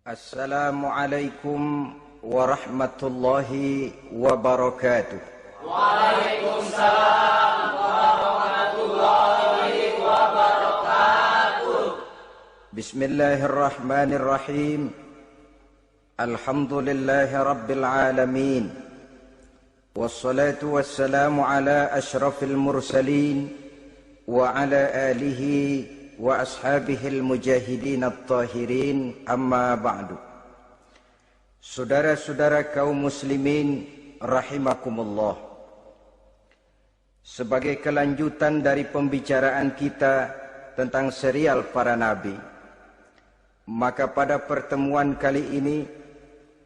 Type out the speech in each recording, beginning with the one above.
Assalamualaikum warahmatullahi wabarakatuh. Waalaikumsalam warahmatullahi wabarakatuh. Bismillahirrahmanirrahim. Alhamdulillahi rabbil alamin. Wassalatu wassalamu ala ashrafil mursalin wa ala alihi wa ashabihil mujahidin at-tahirin, amma ba'du. Saudara-saudara kaum muslimin rahimakumullah, sebagai kelanjutan dari pembicaraan kita tentang serial para nabi, maka pada pertemuan kali ini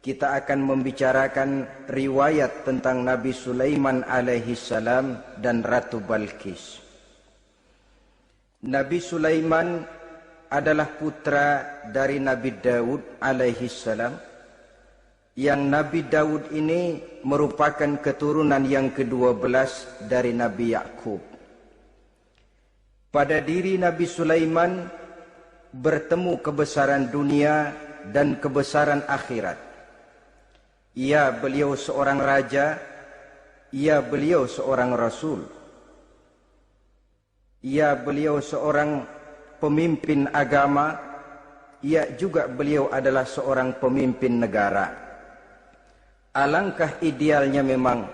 kita akan membicarakan riwayat tentang Nabi Sulaiman alaihi salam dan Ratu Balqis. Nabi Sulaiman adalah putra dari Nabi Daud alaihi salam, yang Nabi Daud ini merupakan keturunan yang ke-12 dari Nabi Yakub. Pada diri Nabi Sulaiman bertemu kebesaran dunia dan kebesaran akhirat. Ya, beliau seorang raja, ya, beliau seorang rasul, ya, beliau seorang pemimpin agama, ya, juga beliau adalah seorang pemimpin negara. Alangkah idealnya memang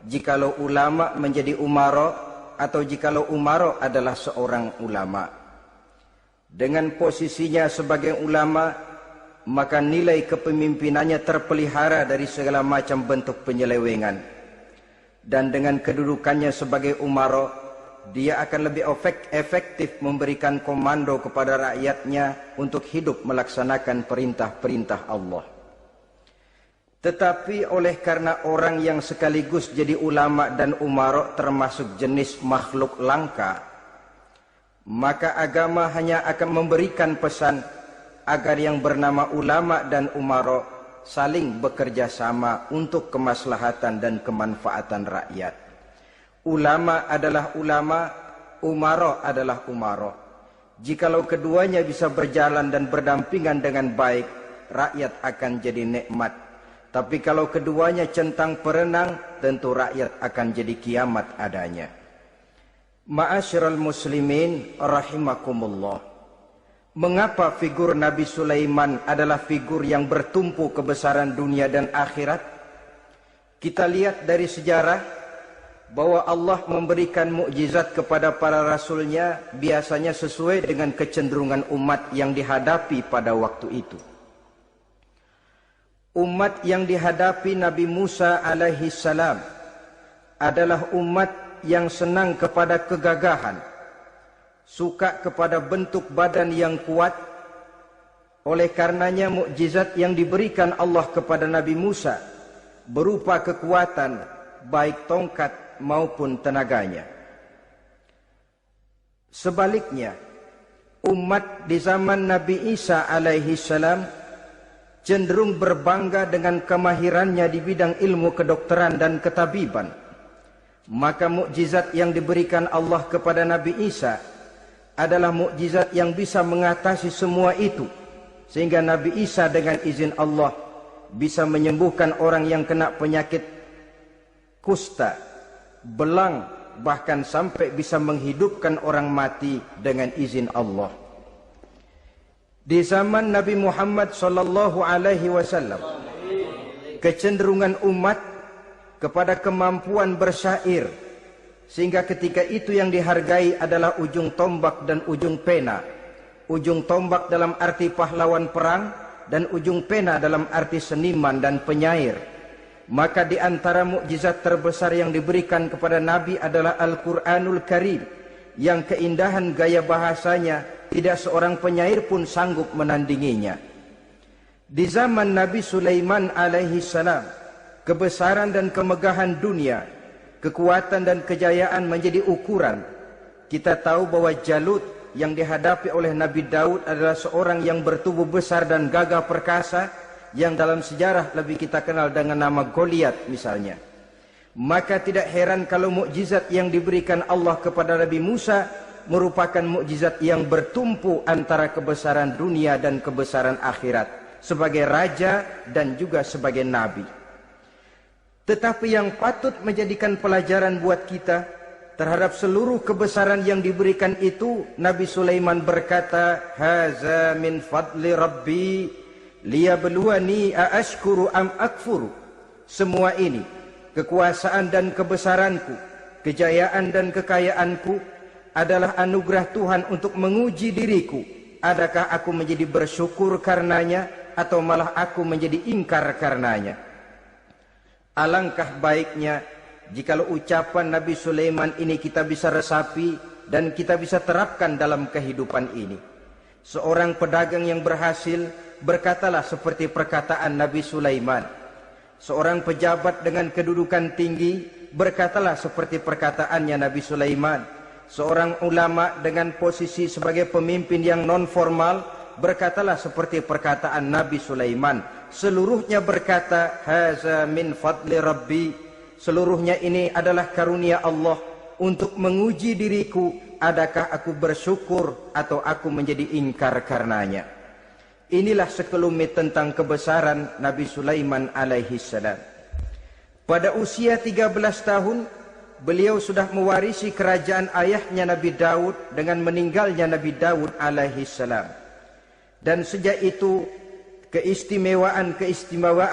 jikalau ulama menjadi umara, atau jikalau umara adalah seorang ulama. Dengan posisinya sebagai ulama, maka nilai kepemimpinannya terpelihara dari segala macam bentuk penyelewengan. Dan dengan kedudukannya sebagai umara, dia akan lebih efektif memberikan komando kepada rakyatnya untuk hidup melaksanakan perintah-perintah Allah. Tetapi oleh karena orang yang sekaligus jadi ulama dan umara termasuk jenis makhluk langka, maka agama hanya akan memberikan pesan agar yang bernama ulama dan umara saling bekerja sama untuk kemaslahatan dan kemanfaatan rakyat. Ulama adalah ulama, umara adalah umara. Jikalau keduanya bisa berjalan dan berdampingan dengan baik, rakyat akan jadi nikmat. Tapi kalau keduanya centang perenang, tentu rakyat akan jadi kiamat adanya. Ma'asyiral muslimin rahimakumullah. Mengapa figur Nabi Sulaiman adalah figur yang bertumpu kebesaran dunia dan akhirat? Kita lihat dari sejarah bahwa Allah memberikan mukjizat kepada para rasulnya biasanya sesuai dengan kecenderungan umat yang dihadapi pada waktu itu. Umat yang dihadapi Nabi Musa alaihi salam adalah umat yang senang kepada kegagahan, suka kepada bentuk badan yang kuat. Oleh karenanya mukjizat yang diberikan Allah kepada Nabi Musa berupa kekuatan baik tongkat maupun tenaganya. Sebaliknya, umat di zaman Nabi Isa alaihi salam cenderung berbangga dengan kemahirannya di bidang ilmu kedokteran dan ketabiban. Maka mukjizat yang diberikan Allah kepada Nabi Isa adalah mukjizat yang bisa mengatasi semua itu, sehingga Nabi Isa dengan izin Allah bisa menyembuhkan orang yang kena penyakit kusta, belang, bahkan sampai bisa menghidupkan orang mati dengan izin Allah. Di zaman Nabi Muhammad sallallahu alaihi wasallam, kecenderungan umat kepada kemampuan bersyair, sehingga ketika itu yang dihargai adalah ujung tombak dan ujung pena. Ujung tombak dalam arti pahlawan perang, dan ujung pena dalam arti seniman dan penyair. Maka di antara mukjizat terbesar yang diberikan kepada Nabi adalah Al-Quranul Karim, yang keindahan gaya bahasanya tidak seorang penyair pun sanggup menandinginya. Di zaman Nabi Sulaiman alaihi salam, kebesaran dan kemegahan dunia, kekuatan dan kejayaan menjadi ukuran. Kita tahu bahwa Jalut yang dihadapi oleh Nabi Daud adalah seorang yang bertubuh besar dan gagah perkasa, yang dalam sejarah lebih kita kenal dengan nama Goliat misalnya. Maka tidak heran kalau mukjizat yang diberikan Allah kepada Nabi Musa merupakan mukjizat yang bertumpu antara kebesaran dunia dan kebesaran akhirat. sebagai raja dan juga sebagai nabi. Tetapi yang patut menjadikan pelajaran buat kita terhadap seluruh kebesaran yang diberikan itu, Nabi Sulaiman berkata, "Haza min fadli Rabbi liyabluwani aashkuru am akfuru." Semua ini, kekuasaan dan kebesaranku, kejayaan dan kekayaanku adalah anugerah Tuhan untuk menguji diriku. Adakah aku menjadi bersyukur karenanya atau malah aku menjadi ingkar karenanya? Alangkah baiknya jikalau ucapan Nabi Sulaiman ini kita bisa resapi dan kita bisa terapkan dalam kehidupan ini. Seorang pedagang yang berhasil berkatalah seperti perkataan Nabi Sulaiman. Seorang pejabat dengan kedudukan tinggi berkatalah seperti perkataannya Nabi Sulaiman. Seorang ulama dengan posisi sebagai pemimpin yang non formal berkatalah seperti perkataan Nabi Sulaiman. Seluruhnya berkata, "Haza min fadli Rabbi." Seluruhnya ini adalah karunia Allah untuk menguji diriku, adakah aku bersyukur atau aku menjadi ingkar karenanya. Inilah sekelumit tentang kebesaran Nabi Sulaiman alaihi salam. Pada usia 13 tahun, beliau sudah mewarisi kerajaan ayahnya Nabi Daud dengan meninggalnya Nabi Daud alaihi salam. Dan sejak itu keistimewaan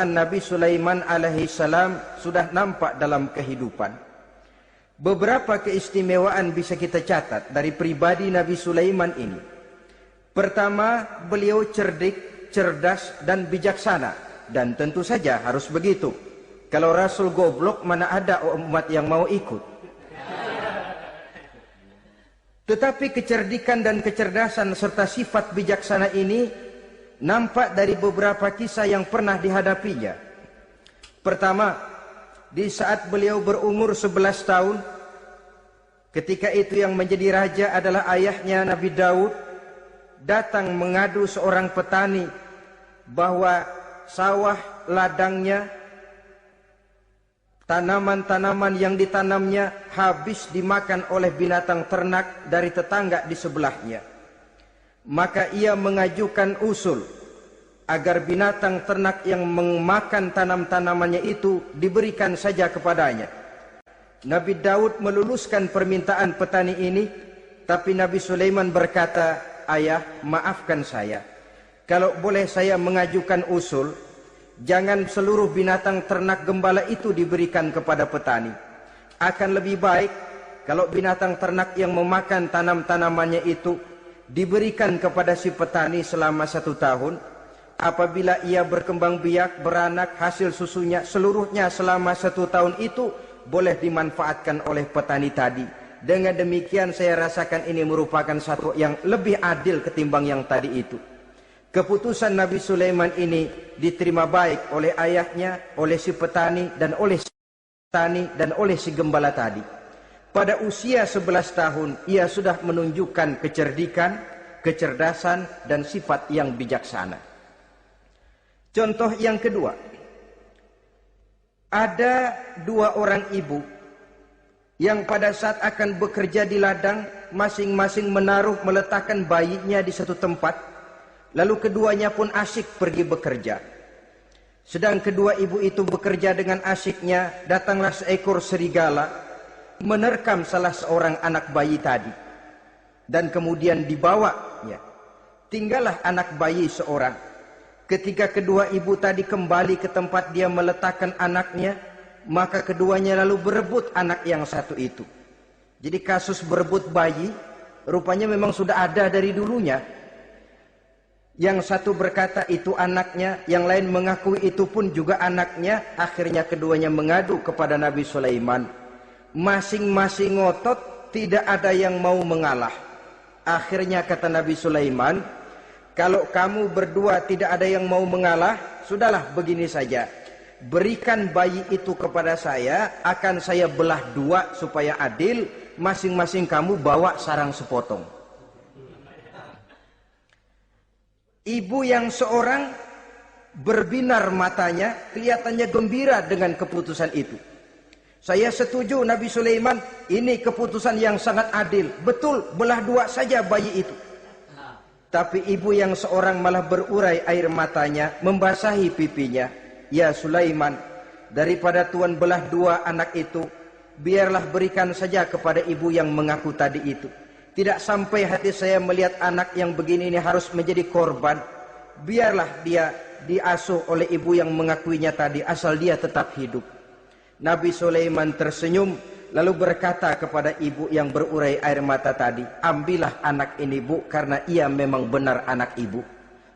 Nabi Sulaiman alaihi salam sudah nampak dalam kehidupan. Beberapa keistimewaan bisa kita catat dari pribadi Nabi Sulaiman ini. Pertama, beliau cerdik, cerdas dan bijaksana, dan tentu saja harus begitu. Kalau Rasul goblok, mana ada umat yang mau ikut. Tetapi kecerdikan dan kecerdasan serta sifat bijaksana ini nampak dari beberapa kisah yang pernah dihadapinya. Pertama, di saat beliau berumur 11 tahun, ketika itu yang menjadi raja adalah ayahnya Nabi Daud, datang mengadu seorang petani bahwa sawah ladangnya, tanaman-tanaman yang ditanamnya habis dimakan oleh binatang ternak dari tetangga di sebelahnya. Maka ia mengajukan usul agar binatang ternak yang memakan tanam-tanamannya itu diberikan saja kepadanya. Nabi Daud meluluskan permintaan petani ini, tapi Nabi Sulaiman berkata, "Ayah, maafkan saya. Kalau boleh saya mengajukan usul, jangan seluruh binatang ternak gembala itu diberikan kepada petani. Akan lebih baik kalau binatang ternak yang memakan tanam-tanamannya itu diberikan kepada si petani selama 1 tahun. Apabila ia berkembang biak, beranak, hasil susunya seluruhnya selama 1 tahun itu boleh dimanfaatkan oleh petani tadi. Dengan demikian saya rasakan ini merupakan satu yang lebih adil ketimbang yang tadi itu." Keputusan Nabi Sulaiman ini diterima baik oleh ayahnya, oleh si petani dan oleh si gembala tadi. Pada usia 11 tahun, ia sudah menunjukkan kecerdikan, kecerdasan, dan sifat yang bijaksana. Contoh yang kedua, ada 2 orang ibu yang pada saat akan bekerja di ladang, masing-masing meletakkan bayinya di satu tempat, lalu keduanya pun asyik pergi bekerja. Sedang kedua ibu itu bekerja dengan asyiknya, datanglah seekor serigala menerkam salah seorang anak bayi tadi, dan kemudian dibawanya. Tinggallah anak bayi seorang. Ketika kedua ibu tadi kembali ke tempat dia meletakkan anaknya, maka keduanya lalu berebut anak yang satu itu. Jadi kasus berebut bayi rupanya memang sudah ada dari dulunya. Yang satu berkata itu anaknya, yang lain mengakui itu pun juga anaknya. Akhirnya keduanya mengadu kepada Nabi Sulaiman. Masing-masing ngotot, tidak ada yang mau mengalah. Akhirnya kata Nabi Sulaiman, "Kalau kamu berdua tidak ada yang mau mengalah, sudahlah begini saja. Berikan bayi itu kepada saya, akan saya belah 2 supaya adil. Masing-masing kamu bawa sarang sepotong." Ibu yang seorang berbinar matanya, kelihatannya gembira dengan keputusan itu. "Saya setuju Nabi Sulaiman, ini keputusan yang sangat adil. Betul, belah 2 saja bayi itu." Tapi ibu yang seorang malah berurai air matanya, membasahi pipinya. Ya Sulaiman, daripada Tuhan belah dua anak itu, biarlah berikan saja kepada ibu yang mengaku tadi itu. Tidak sampai hati saya melihat anak yang begini ini harus menjadi korban. Biarlah dia diasuh oleh ibu yang mengakuinya tadi, asal dia tetap hidup. Nabi Sulaiman tersenyum, lalu berkata kepada ibu yang berurai air mata tadi, ambillah anak ini bu, karena ia memang benar anak ibu.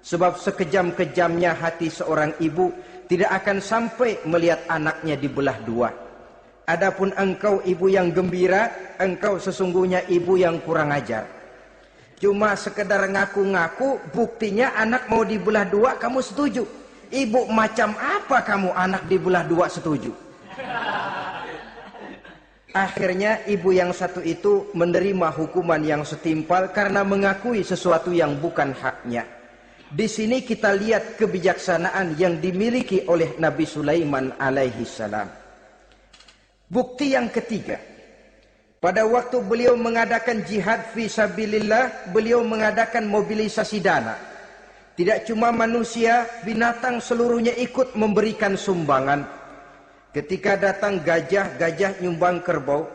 Sebab sekejam-kejamnya hati seorang ibu tidak akan sampai melihat anaknya dibelah dua. Adapun engkau ibu yang gembira, engkau sesungguhnya ibu yang kurang ajar. Cuma sekedar ngaku-ngaku, buktinya anak mau dibelah dua kamu setuju. Ibu macam apa kamu anak dibelah dua setuju? Akhirnya ibu yang satu itu menerima hukuman yang setimpal karena mengakui sesuatu yang bukan haknya. Di sini kita lihat kebijaksanaan yang dimiliki oleh Nabi Sulaiman alaihi salam. Bukti yang ketiga, pada waktu beliau mengadakan jihad fi sabilillah, beliau mengadakan mobilisasi dana. Tidak cuma manusia, binatang seluruhnya ikut memberikan sumbangan. Ketika datang gajah, gajah nyumbang kerbau.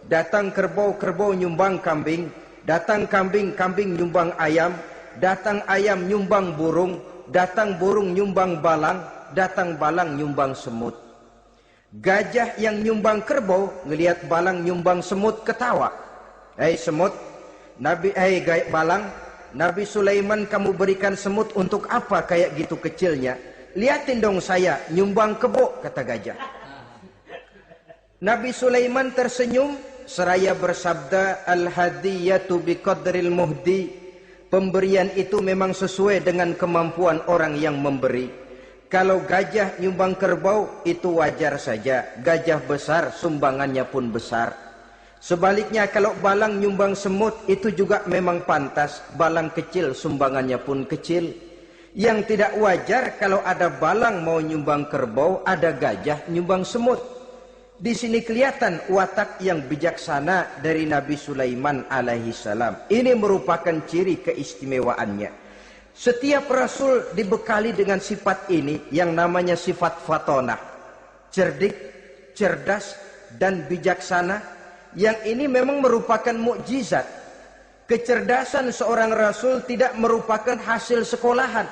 Datang kerbau, kerbau nyumbang kambing. Datang kambing, kambing nyumbang ayam. Datang ayam nyumbang burung. Datang burung nyumbang balang. Datang balang nyumbang semut. Gajah yang nyumbang kerbau ngelihat balang nyumbang semut ketawa. Hei semut, balang, Nabi Sulaiman kamu berikan semut untuk apa kayak gitu kecilnya? Liatin dong saya nyumbang kebo, kata gajah. Nabi Sulaiman tersenyum seraya bersabda, al-hadiyatu biqadril muhdi. Pemberian itu memang sesuai dengan kemampuan orang yang memberi. Kalau gajah nyumbang kerbau itu wajar saja. Gajah besar sumbangannya pun besar. Sebaliknya kalau balang nyumbang semut itu juga memang pantas. Balang kecil sumbangannya pun kecil. Yang tidak wajar kalau ada balang mau nyumbang kerbau, ada gajah nyumbang semut. Di sini kelihatan watak yang bijaksana dari Nabi Sulaiman alaihi salam. Ini merupakan ciri keistimewaannya. Setiap rasul dibekali dengan sifat ini yang namanya sifat fatonah. Cerdik, cerdas, dan bijaksana. Yang ini memang merupakan mukjizat. Kecerdasan seorang rasul tidak merupakan hasil sekolahan,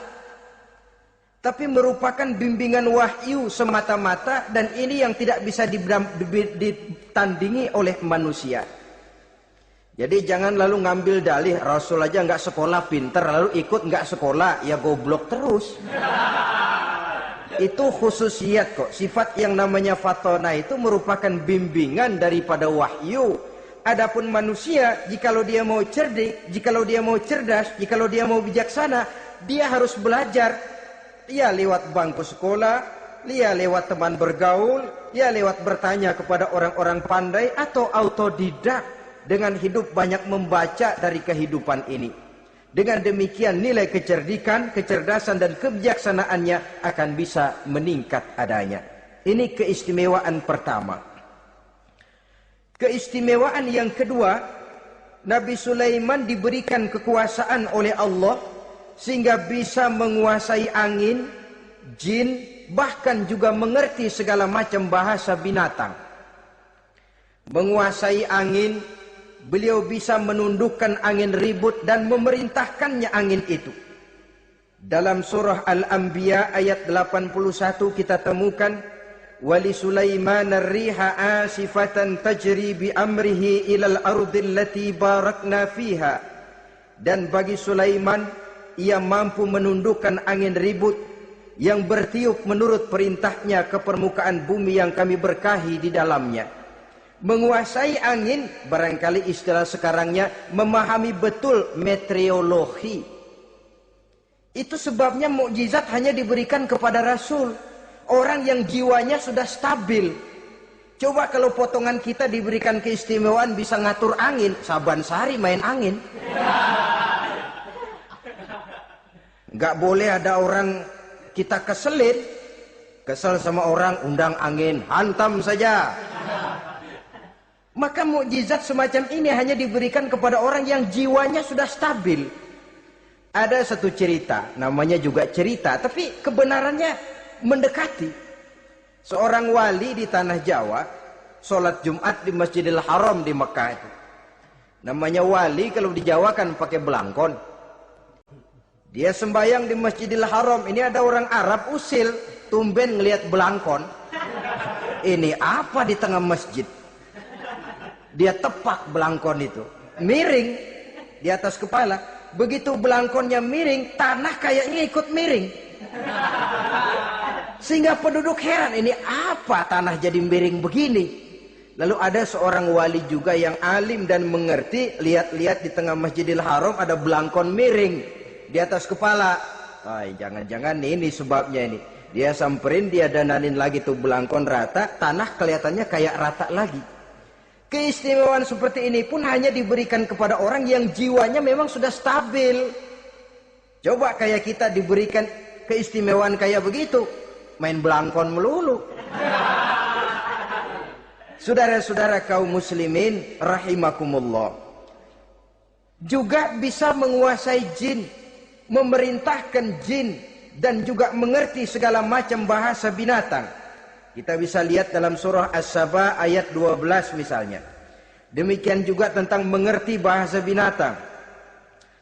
tapi merupakan bimbingan wahyu semata-mata, dan ini yang tidak bisa ditandingi oleh manusia. Jadi jangan lalu ngambil dalih Rasul aja nggak sekolah pinter lalu ikut nggak sekolah, ya goblok terus. Itu khususiat kok. Sifat yang namanya fatona itu merupakan bimbingan daripada wahyu. Adapun manusia, jikalau dia mau cerdik, jikalau dia mau cerdas, jikalau dia mau bijaksana, dia harus belajar. Ya lewat bangku sekolah, ya lewat teman bergaul, ya lewat bertanya kepada orang-orang pandai, atau autodidak. Dengan hidup banyak membaca dari kehidupan ini. Dengan demikian nilai kecerdikan, kecerdasan dan kebijaksanaannya akan bisa meningkat adanya. Ini keistimewaan pertama. Keistimewaan yang kedua, Nabi Sulaiman diberikan kekuasaan oleh Allah sehingga bisa menguasai angin, jin, bahkan juga mengerti segala macam bahasa binatang. Menguasai angin, beliau bisa menundukkan angin ribut dan memerintahkannya angin itu. Dalam surah Al-Anbiya ayat 81 kita temukan, wali Sulaiman ar-riha asifatan tajri bi amrihi ilal ardil lati barakna fiha. Dan bagi Sulaiman, ia mampu menundukkan angin ribut yang bertiup menurut perintahnya ke permukaan bumi yang kami berkahi di dalamnya. Menguasai angin, barangkali istilah sekarangnya memahami betul meteorologi. Itu sebabnya mukjizat hanya diberikan kepada Rasul. Orang yang jiwanya sudah stabil. Coba kalau potongan kita diberikan keistimewaan bisa ngatur angin, Saban Sari main angin. Gak boleh ada orang kita keselin. Kesel sama orang, undang angin, hantam saja. Maka mukjizat semacam ini hanya diberikan kepada orang yang jiwanya sudah stabil. Ada satu cerita, namanya juga cerita, tapi kebenarannya mendekati. Seorang wali di tanah Jawa, sholat Jumat di Masjidil Haram di Mekah itu. Namanya wali kalau di Jawa kan pakai belangkon. Dia sembahyang di Masjidil Haram. Ini ada orang Arab usil, tumben ngelihat belangkon. Ini apa di tengah masjid? Dia tepak belangkon itu, miring di atas kepala. Begitu belangkonnya miring, tanah kayaknya ikut miring. Sehingga penduduk heran, ini apa tanah jadi miring begini? Lalu ada seorang wali juga yang alim dan mengerti, lihat-lihat di tengah Masjidil Haram ada belangkon miring di atas kepala. Jangan-jangan ini sebabnya ini. Dia samperin, dia dananin lagi tuh belangkon rata, tanah kelihatannya kayak rata lagi. Keistimewaan seperti ini pun hanya diberikan kepada orang yang jiwanya memang sudah stabil. Coba kayak kita diberikan keistimewaan kayak begitu, main belangkon melulu. Saudara-saudara kaum muslimin rahimakumullah, juga bisa menguasai jin, memerintahkan jin, dan juga mengerti segala macam bahasa binatang. Kita bisa lihat dalam surah As-Saba ayat 12 misalnya. Demikian juga tentang mengerti bahasa binatang.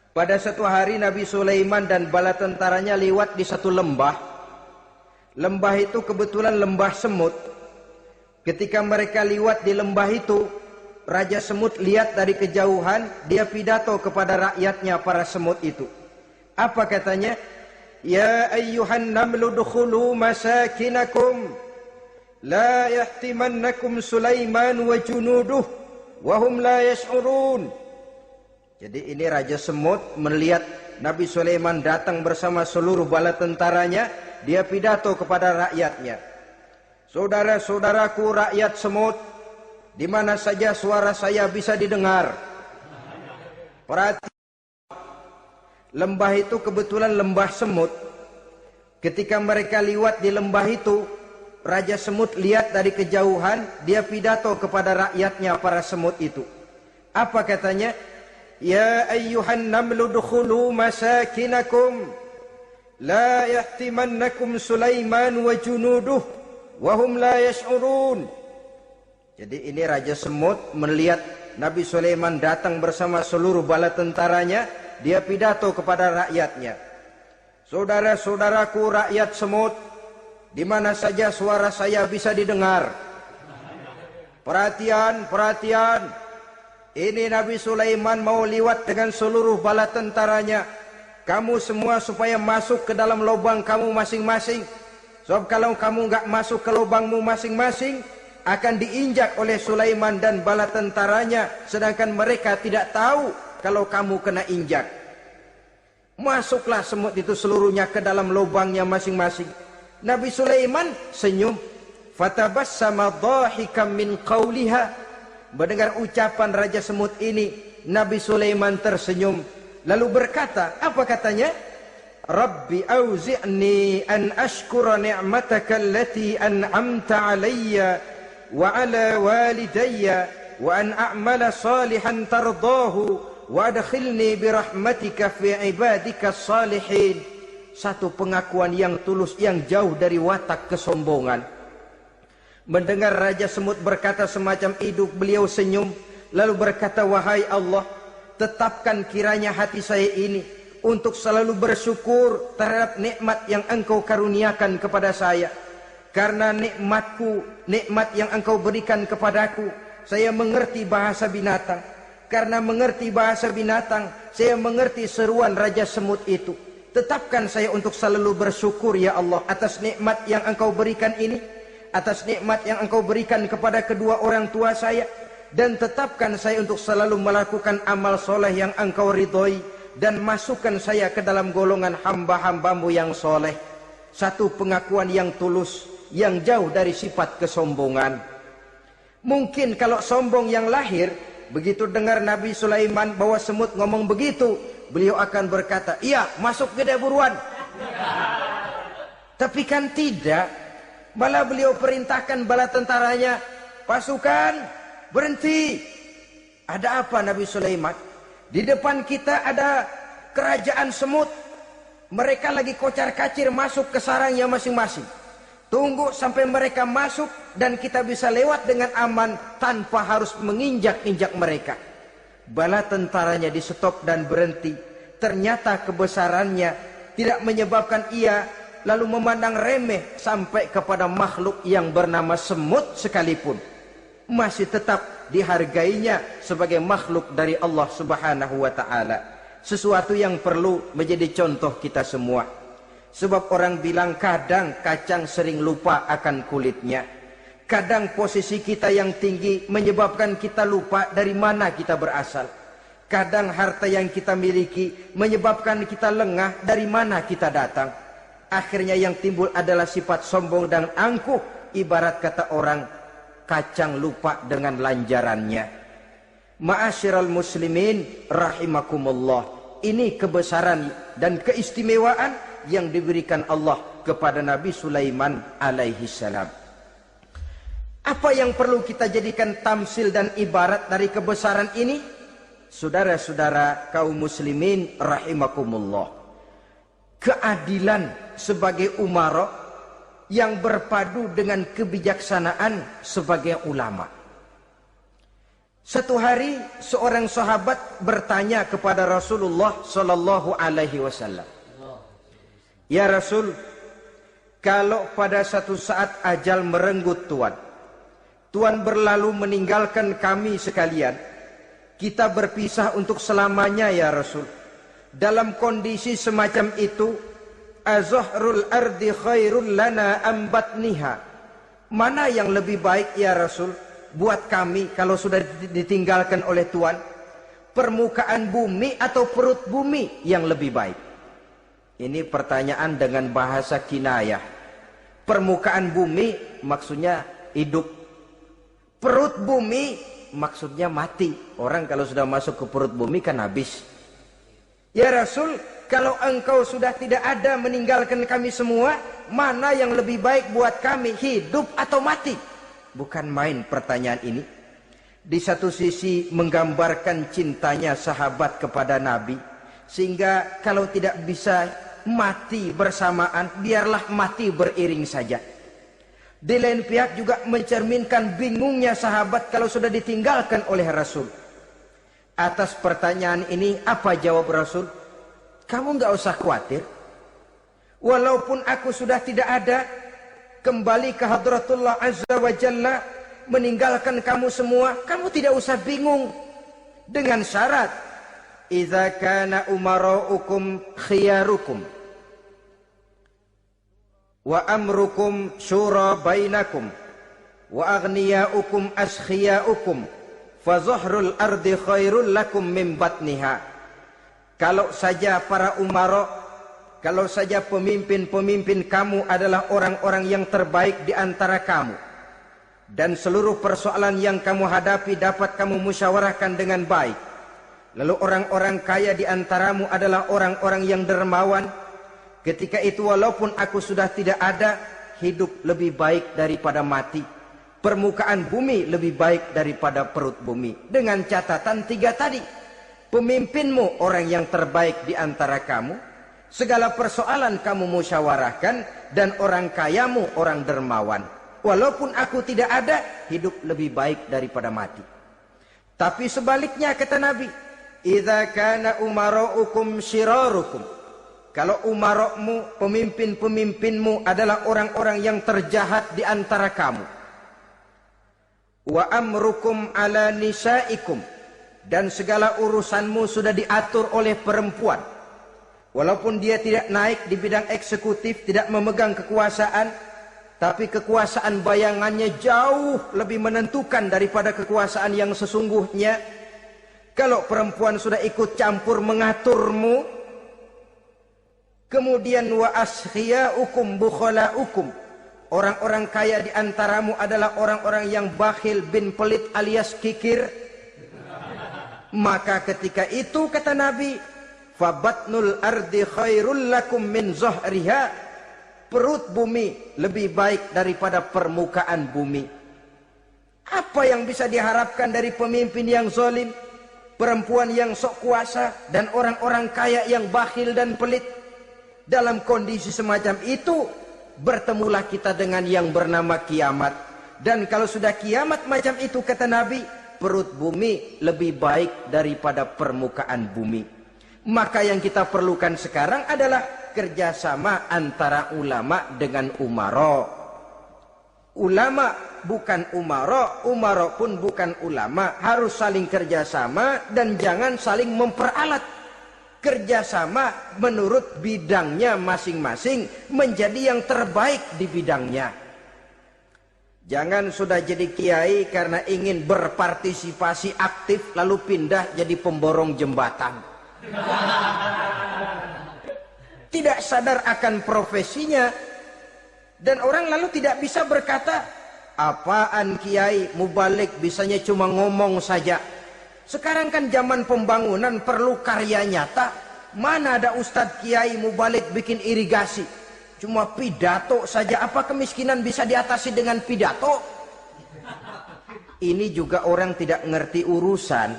Pada satu hari Nabi Sulaiman dan bala tentaranya lewat di satu lembah. Lembah itu kebetulan lembah semut. Ketika mereka lewat di lembah itu, Raja Semut lihat dari kejauhan, dia pidato kepada rakyatnya para semut itu. Apa katanya? Ya ayyuhan namlu dukhulu masakinakum, la yahtimannakum Sulaiman wa junuduh wa hum la yash'urun. Jadi ini Raja Semut melihat Nabi Sulaiman datang bersama seluruh bala tentaranya, dia pidato kepada rakyatnya. Saudara-saudaraku rakyat semut, di mana saja suara saya bisa didengar. Perhatikan, lembah itu kebetulan lembah semut. Ketika mereka lewat di lembah itu, Raja Semut lihat dari kejauhan, dia pidato kepada rakyatnya para semut itu. Apa katanya? Ya ayyuhan namlu dukhulu masakinakum, la yahtimannakum Sulaiman wa junuduh wa hum la yash'urun. Jadi ini Raja Semut melihat Nabi Sulaiman datang bersama seluruh bala tentaranya, dia pidato kepada rakyatnya. Saudara-saudaraku rakyat semut, di mana saja suara saya bisa didengar. Perhatian, perhatian. Ini Nabi Sulaiman mau lewat dengan seluruh bala tentaranya. Kamu semua supaya masuk ke dalam lubang kamu masing-masing. Sebab kalau kamu nggak masuk ke lubangmu masing-masing, akan diinjak oleh Sulaiman dan bala tentaranya, sedangkan mereka tidak tahu kalau kamu kena injak. Masuklah semut itu seluruhnya ke dalam lubangnya masing-masing. Nabi Sulaiman senyum. Fatabassama dhahikan min qawliha. Mendengar ucapan Raja Semut ini, Nabi Sulaiman tersenyum. Lalu berkata, apa katanya? Rabbi auzi'ni an ashkura ni'mataka allati an'amta alayya wa ala walidayya wa an a'mala salihan tardahu wa adkhilni birahmatika fi ibadika salihin. Satu pengakuan yang tulus yang jauh dari watak kesombongan. Mendengar Raja Semut berkata semacam itu, beliau senyum lalu berkata, wahai Allah, tetapkan kiranya hati saya ini untuk selalu bersyukur terhadap nikmat yang Engkau karuniakan kepada saya. Karena nikmatku, nikmat yang Engkau berikan kepadaku, saya mengerti bahasa binatang. Karena mengerti bahasa binatang, saya mengerti seruan Raja Semut itu. Tetapkan saya untuk selalu bersyukur ya Allah atas nikmat yang Engkau berikan ini, atas nikmat yang Engkau berikan kepada kedua orang tua saya, dan tetapkan saya untuk selalu melakukan amal soleh yang Engkau ridhoi, dan masukkan saya ke dalam golongan hamba-hambamu yang soleh. Satu pengakuan yang tulus, yang jauh dari sifat kesombongan. Mungkin kalau sombong yang lahir, begitu dengar Nabi Sulaiman bahwa semut ngomong begitu, beliau akan berkata, iya masuk gede buruan. Tapi kan tidak. Malah beliau perintahkan bala tentaranya, pasukan berhenti. Ada apa Nabi Sulaiman? Di depan kita ada kerajaan semut. Mereka lagi kocar-kacir masuk ke sarangnya masing-masing. Tunggu sampai mereka masuk dan kita bisa lewat dengan aman tanpa harus menginjak-injak mereka. Bala tentaranya di stop dan berhenti. Ternyata kebesarannya tidak menyebabkan ia lalu memandang remeh sampai kepada makhluk yang bernama semut sekalipun. Masih tetap dihargainya sebagai makhluk dari Allah Subhanahu wa ta'ala. Sesuatu yang perlu menjadi contoh kita semua. Sebab orang bilang kadang kacang sering lupa akan kulitnya. Kadang posisi kita yang tinggi menyebabkan kita lupa dari mana kita berasal. Kadang harta yang kita miliki menyebabkan kita lengah dari mana kita datang. Akhirnya yang timbul adalah sifat sombong dan angkuh. Ibarat kata orang, kacang lupa dengan lanjarannya. Ma'asyiral muslimin rahimakumullah. Ini kebesaran dan keistimewaan yang diberikan Allah kepada Nabi Sulaiman alaihi salam. Apa yang perlu kita jadikan tamsil dan ibarat dari kebesaran ini? Saudara-saudara kaum muslimin rahimakumullah. Keadilan sebagai umara yang berpadu dengan kebijaksanaan sebagai ulama. Satu hari seorang sahabat bertanya kepada Rasulullah sallallahu alaihi wasallam, "Ya Rasul, kalau pada satu saat ajal merenggut Tuhan berlalu meninggalkan kami sekalian, kita berpisah untuk selamanya ya Rasul. Dalam kondisi semacam itu, azahrul ardi khairul lana ambatniha. Mana yang lebih baik ya Rasul buat kami kalau sudah ditinggalkan oleh Tuhan? Permukaan bumi atau perut bumi yang lebih baik?" Ini pertanyaan dengan bahasa kinayah. Permukaan bumi maksudnya hidup. Perut bumi maksudnya mati. Orang kalau sudah masuk ke perut bumi kan habis. "Ya Rasul, kalau engkau sudah tidak ada meninggalkan kami semua, mana yang lebih baik buat kami, hidup atau mati?" Bukan main pertanyaan ini. Di satu sisi menggambarkan cintanya sahabat kepada Nabi, sehingga kalau tidak bisa mati bersamaan, biarlah mati beriring saja. Di lain pihak juga mencerminkan bingungnya sahabat kalau sudah ditinggalkan oleh Rasul. Atas pertanyaan ini apa jawab Rasul? "Kamu nggak usah khawatir. Walaupun aku sudah tidak ada, kembali ke hadratullah azza wa jalla, meninggalkan kamu semua, kamu tidak usah bingung. Dengan syarat, idza kana umaraukum khiyarukum wa amrukum syura bainakum wa aghniyaukum askhiyaukum fa zahrul ardi khairul lakum min batniha." Kalau saja para umara, kalau saja pemimpin-pemimpin kamu adalah orang-orang yang terbaik di antara kamu, dan seluruh persoalan yang kamu hadapi dapat kamu musyawarahkan dengan baik, lalu orang-orang kaya di antaramu adalah orang-orang yang dermawan, ketika itu walaupun aku sudah tidak ada, hidup lebih baik daripada mati. Permukaan bumi lebih baik daripada perut bumi. Dengan catatan tiga tadi. Pemimpinmu orang yang terbaik di antara kamu, segala persoalan kamu musyawarahkan, dan orang kayamu orang dermawan. Walaupun aku tidak ada, hidup lebih baik daripada mati. Tapi sebaliknya kata Nabi, idza kana umaraukum syirarukum. Kalau umarokmu, pemimpin-pemimpinmu adalah orang-orang yang terjahat di antara kamu. Wa amrukum ala nisaikum. Dan segala urusanmu sudah diatur oleh perempuan. Walaupun dia tidak naik di bidang eksekutif, tidak memegang kekuasaan, tapi kekuasaan bayangannya jauh lebih menentukan daripada kekuasaan yang sesungguhnya. Kalau perempuan sudah ikut campur mengaturmu, kemudian wa askhiyaukum bukhalaukum, orang-orang kaya di antaramu adalah orang-orang yang bakhil bin pelit alias kikir, maka ketika itu kata Nabi, fabatnul ardi khairul lakum min zahriha, perut bumi lebih baik daripada permukaan bumi. Apa yang bisa diharapkan dari pemimpin yang zalim? perempuan yang sok kuasa, dan orang-orang kaya yang bakhil dan pelit. Dalam kondisi semacam itu, bertemulah kita dengan yang bernama kiamat. Dan kalau sudah kiamat macam itu, kata Nabi, perut bumi lebih baik daripada permukaan bumi. Maka yang kita perlukan sekarang adalah kerjasama antara ulama dengan umara. Ulama bukan umara, umara pun bukan ulama. Harus saling kerjasama dan jangan saling memperalat. Kerjasama menurut bidangnya masing-masing menjadi yang terbaik di bidangnya. Jangan sudah jadi kiai karena ingin berpartisipasi aktif lalu pindah jadi pemborong jembatan. Tidak sadar akan profesinya. Dan orang lalu tidak bisa berkata, apaan kiai mubalik bisanya cuma ngomong saja. Sekarang kan zaman pembangunan perlu karya nyata. Mana ada ustadz kiai mubalik bikin irigasi, cuma pidato saja. Apa kemiskinan bisa diatasi dengan pidato? Ini juga orang tidak ngerti urusan.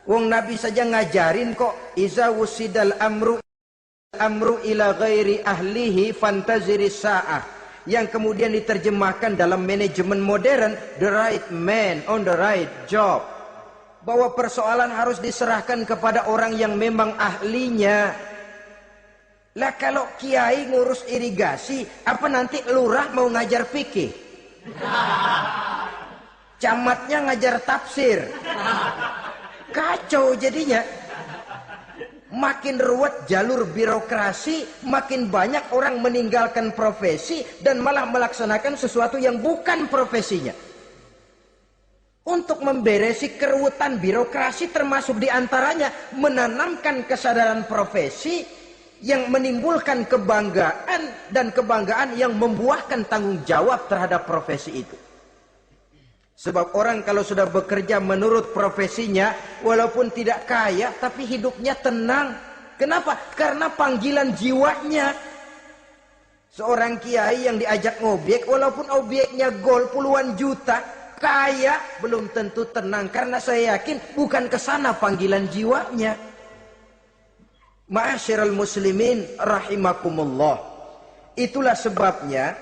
Wong Nabi saja ngajarin kok, iza wusidal amru ila ghairi ahlihi fantaziris sa'ah. Yang kemudian diterjemahkan dalam manajemen modern, the right man on the right job. Bahwa persoalan harus diserahkan kepada orang yang memang ahlinya. Lah kalau kiai ngurus irigasi, apa nanti lurah mau ngajar fikih? Camatnya ngajar tafsir. Kacau jadinya. Makin ruwet jalur birokrasi, makin banyak orang meninggalkan profesi dan malah melaksanakan sesuatu yang bukan profesinya. Untuk memberesi keruwetan birokrasi termasuk diantaranya menanamkan kesadaran profesi yang menimbulkan kebanggaan dan kebanggaan yang membuahkan tanggung jawab terhadap profesi itu. Sebab orang kalau sudah bekerja menurut profesinya, walaupun tidak kaya, tapi hidupnya tenang. Kenapa? Karena panggilan jiwanya. Seorang kiai yang diajak ngobek, walaupun obyeknya gol puluhan juta, kaya, belum tentu tenang. Karena saya yakin bukan ke sana panggilan jiwanya. Ma'asyiral muslimin rahimakumullah. Itulah sebabnya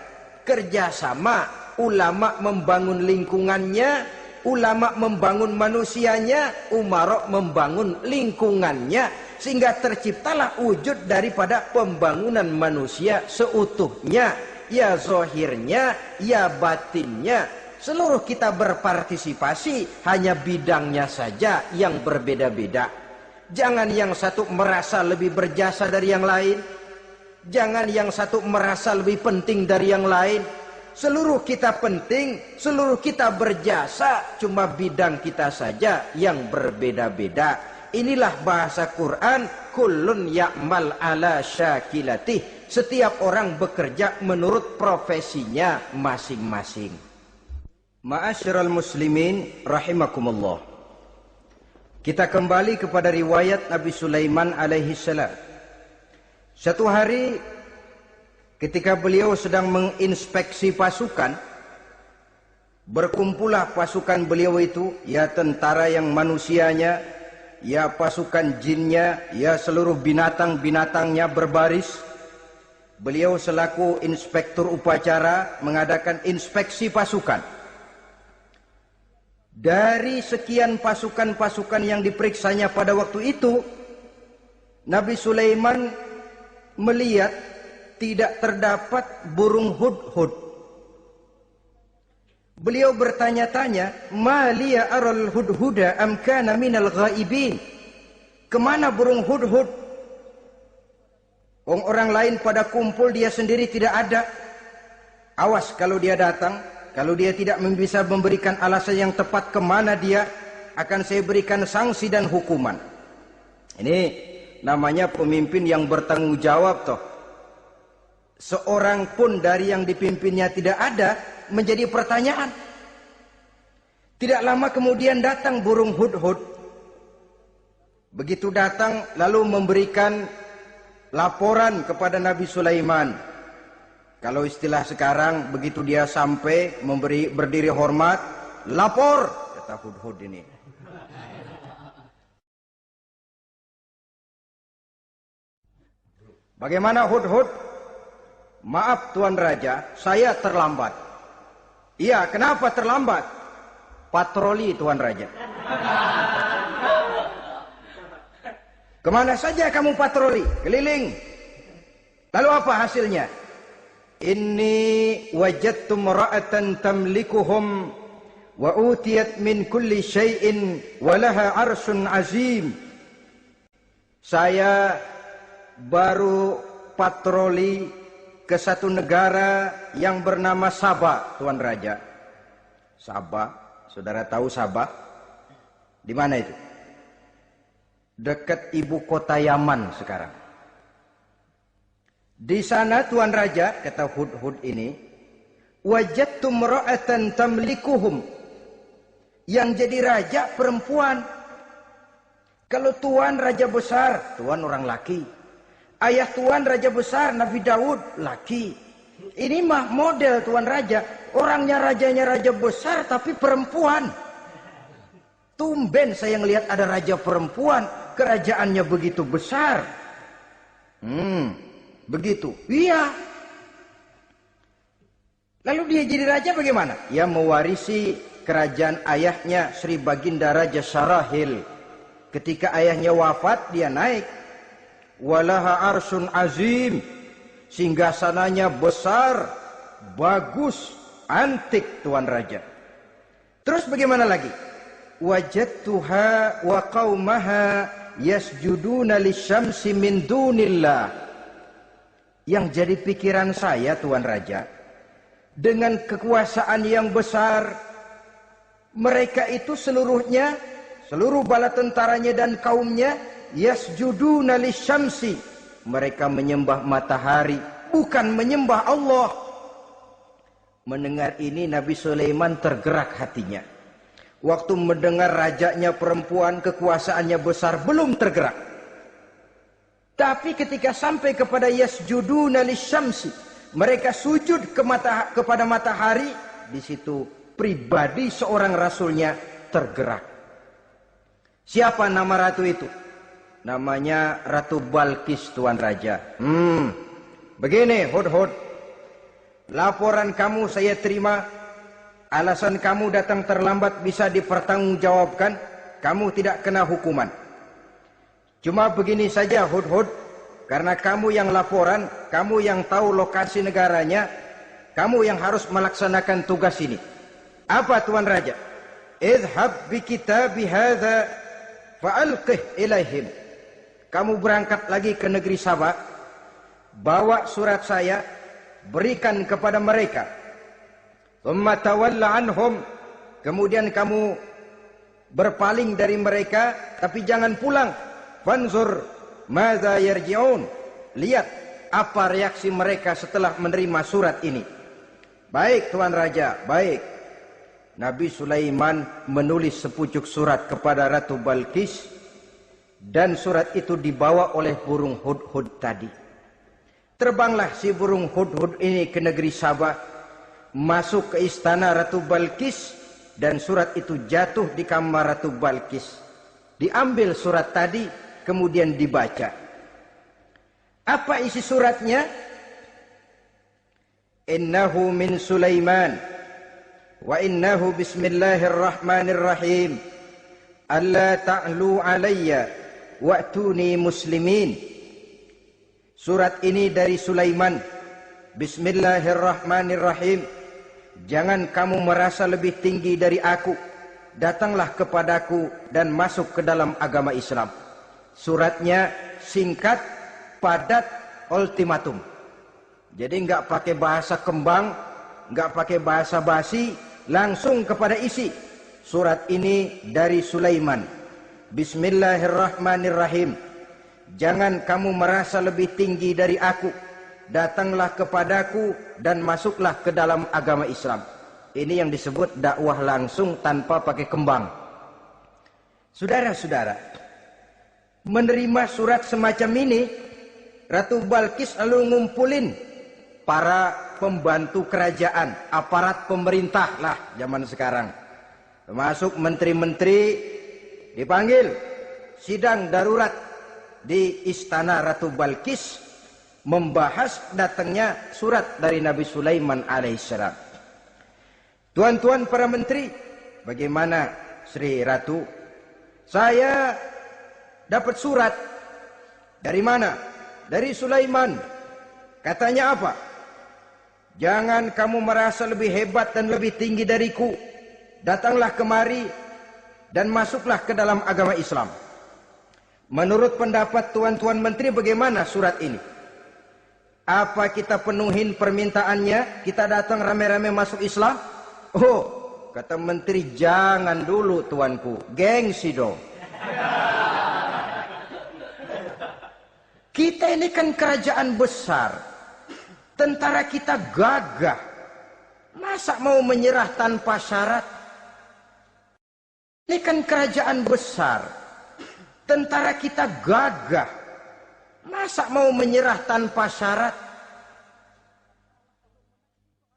kerjasama. Ulama membangun lingkungannya, ulama membangun manusianya, umarok membangun lingkungannya, sehingga terciptalah wujud daripada pembangunan manusia seutuhnya, ya zahirnya, ya batinnya. Seluruh kita berpartisipasi, hanya bidangnya saja yang berbeda-beda. Jangan yang satu merasa lebih berjasa dari yang lain, jangan yang satu merasa lebih penting dari yang lain. Seluruh kita penting, seluruh kita berjasa, cuma bidang kita saja yang berbeda-beda. Inilah bahasa Quran, kullun ya'mal ala syakilatih. Setiap orang bekerja menurut profesinya masing-masing. Ma'asyiral muslimin rahimakumullah. Kita kembali kepada riwayat Nabi Sulaiman alaihi salam. Satu hari ketika beliau sedang menginspeksi pasukan, berkumpullah pasukan beliau itu, ya tentara yang manusianya, ya pasukan jinnya, ya seluruh binatang-binatangnya berbaris. Beliau selaku inspektur upacara mengadakan inspeksi pasukan. Dari sekian pasukan-pasukan yang diperiksanya pada waktu itu, Nabi Sulaiman melihat tidak terdapat burung hudhud. Beliau bertanya-tanya, "Ma liya aral hudhuda am kana minal ghaibin?" Kemana burung hudhud? Orang lain pada kumpul, dia sendiri tidak ada. Awas kalau dia datang, kalau dia tidak bisa memberikan alasan yang tepat kemana dia, akan saya berikan sanksi dan hukuman. Ini namanya pemimpin yang bertanggung jawab toh. Seorang pun dari yang dipimpinnya tidak ada, menjadi pertanyaan. Tidak lama kemudian datang burung hudhud. Begitu datang lalu memberikan laporan kepada Nabi Sulaiman. Kalau istilah sekarang, begitu dia sampai berdiri hormat, lapor, kata hudhud ini. Bagaimana Hudhud? Maaf Tuan Raja, saya terlambat. Iya, kenapa terlambat? Patroli Tuan Raja. Kemana saja kamu patroli? Keliling. Lalu apa hasilnya? Inni wajadtu imra'atan tamlikuhum wa utiyat min kulli syai'in wa laha 'arsyun 'azim. Saya baru patroli ke satu negara yang bernama Sabah, Tuan Raja. Sabah, saudara tahu Sabah? Di mana itu? Dekat ibu kota Yaman sekarang. Di sana Tuan Raja, kata Hudhud ini, wajadtu imra'atan tamlikuhum. Yang jadi raja perempuan. Kalau Tuan raja besar, Tuan orang laki. Ayah Tuan raja besar Nabi Daud laki. Ini mah model Tuan Raja. Orangnya rajanya raja besar tapi perempuan. Tumben saya ngelihat ada raja perempuan. Kerajaannya begitu besar. Begitu. Iya. Lalu dia jadi raja bagaimana? Dia mewarisi kerajaan ayahnya Sri Baginda Raja Syarahil. Ketika ayahnya wafat dia naik. Walaha arsyun azim, singgasananya besar, bagus, antik Tuan Raja. Terus bagaimana lagi? Wajadtuha wa qaumaha yasjuduna lisyamsi min dunillah. Yang jadi pikiran saya Tuan Raja, dengan kekuasaan yang besar, mereka itu seluruhnya, seluruh bala tentaranya dan kaumnya, yasjuduna lisyamsi, mereka menyembah matahari, bukan menyembah Allah. Mendengar ini Nabi Sulaiman tergerak hatinya. Waktu mendengar rajanya perempuan, kekuasaannya besar, belum tergerak. Tapi ketika sampai kepada yasjuduna lisyamsi, mereka sujud kepada matahari, di situ pribadi seorang rasulnya tergerak. Siapa nama ratu itu? Namanya Ratu Balkis Tuan Raja. Begini Hudhud, laporan kamu saya terima. Alasan kamu datang terlambat bisa dipertanggungjawabkan. Kamu tidak kena hukuman. Cuma begini saja Hudhud, karena kamu yang laporan, kamu yang tahu lokasi negaranya, kamu yang harus melaksanakan tugas ini. Apa Tuan Raja? Idhab bi kitabi hadza fa'alqih ilaihim. Kamu berangkat lagi ke negeri Sabah, bawa surat saya, berikan kepada mereka. Thumma tawalla anhum, kemudian kamu berpaling dari mereka, tapi jangan pulang. Fanzur madza yarji'un, lihat apa reaksi mereka setelah menerima surat ini. Baik Tuan Raja, baik. Nabi Sulaiman menulis sepucuk surat kepada Ratu Balkis. Dan surat itu dibawa oleh burung Hudhud tadi. Terbanglah si burung Hudhud ini ke negeri Sabah, masuk ke istana Ratu Balkis, dan surat itu jatuh di kamar Ratu Balkis. Diambil surat tadi, kemudian dibaca. Apa isi suratnya? Innahu min Sulaiman, wa innahu bismillahirrahmanirrahim. Alla ta'lu alayya wa'tuni muslimin. Surat ini dari Sulaiman. Bismillahirrahmanirrahim. Jangan kamu merasa lebih tinggi dari aku. Datanglah kepadaku dan masuk ke dalam agama Islam. Suratnya singkat, padat, ultimatum. Jadi enggak pakai bahasa kembang, enggak pakai bahasa basi, langsung kepada isi. Surat ini dari Sulaiman. Bismillahirrahmanirrahim. Jangan kamu merasa lebih tinggi dari aku. Datanglah kepadaku dan masuklah ke dalam agama Islam. Ini yang disebut dakwah langsung tanpa pakai kembang. Saudara-saudara, menerima surat semacam ini, Ratu Balkis lalu ngumpulin para pembantu kerajaan, aparat pemerintah lah zaman sekarang. Termasuk menteri-menteri dipanggil sidang darurat di istana Ratu Balkis. membahas datangnya surat dari Nabi Sulaiman alaihissalam. Tuan-tuan para menteri, bagaimana Sri Ratu? Saya dapat surat. Dari mana? Dari Sulaiman. Katanya apa? Jangan kamu merasa lebih hebat dan lebih tinggi dariku. Datanglah kemari dan masuklah ke dalam agama Islam. Menurut pendapat tuan-tuan menteri, bagaimana surat ini? Apa kita penuhin permintaannya? Kita datang rame-rame masuk Islam? Oh, kata menteri, jangan dulu tuanku. Gengsi dong. Kita ini kan kerajaan besar. Tentara kita gagah. Masa mau menyerah tanpa syarat? Ini kan kerajaan besar. Tentara kita gagah. Masa mau menyerah tanpa syarat?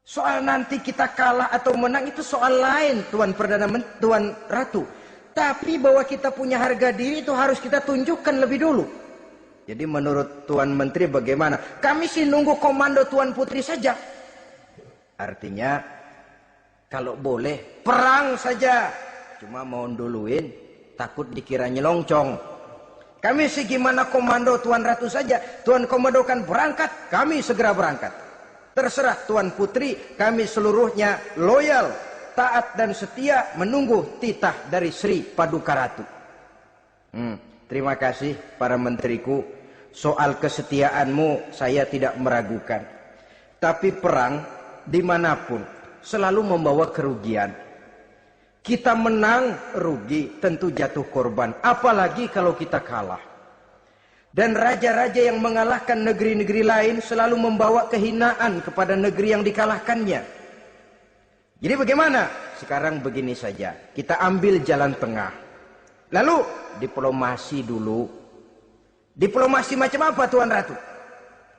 Soal nanti kita kalah atau menang itu soal lain, Tuan Perdana Menteri, Tuan Ratu. Tapi bahwa kita punya harga diri itu harus kita tunjukkan lebih dulu. Jadi menurut Tuan Menteri bagaimana? Kami sih nunggu komando Tuan Putri saja. Artinya kalau boleh perang saja. Cuma mau duluin takut dikira nyelongcong. Kami sih gimana komando Tuan Ratu saja. Tuan komandokan berangkat, kami segera berangkat. Terserah Tuan Putri, kami seluruhnya loyal, taat dan setia menunggu titah dari Sri Paduka Ratu. Terima kasih para menteriku. Soal kesetiaanmu saya tidak meragukan. Tapi perang dimanapun selalu membawa kerugian. Kita menang rugi, tentu jatuh korban. Apalagi kalau kita kalah. Dan raja-raja yang mengalahkan negeri-negeri lain selalu membawa kehinaan kepada negeri yang dikalahkannya. Jadi bagaimana? Sekarang begini saja. Kita ambil jalan tengah. Lalu diplomasi dulu. Diplomasi macam apa Tuan Ratu?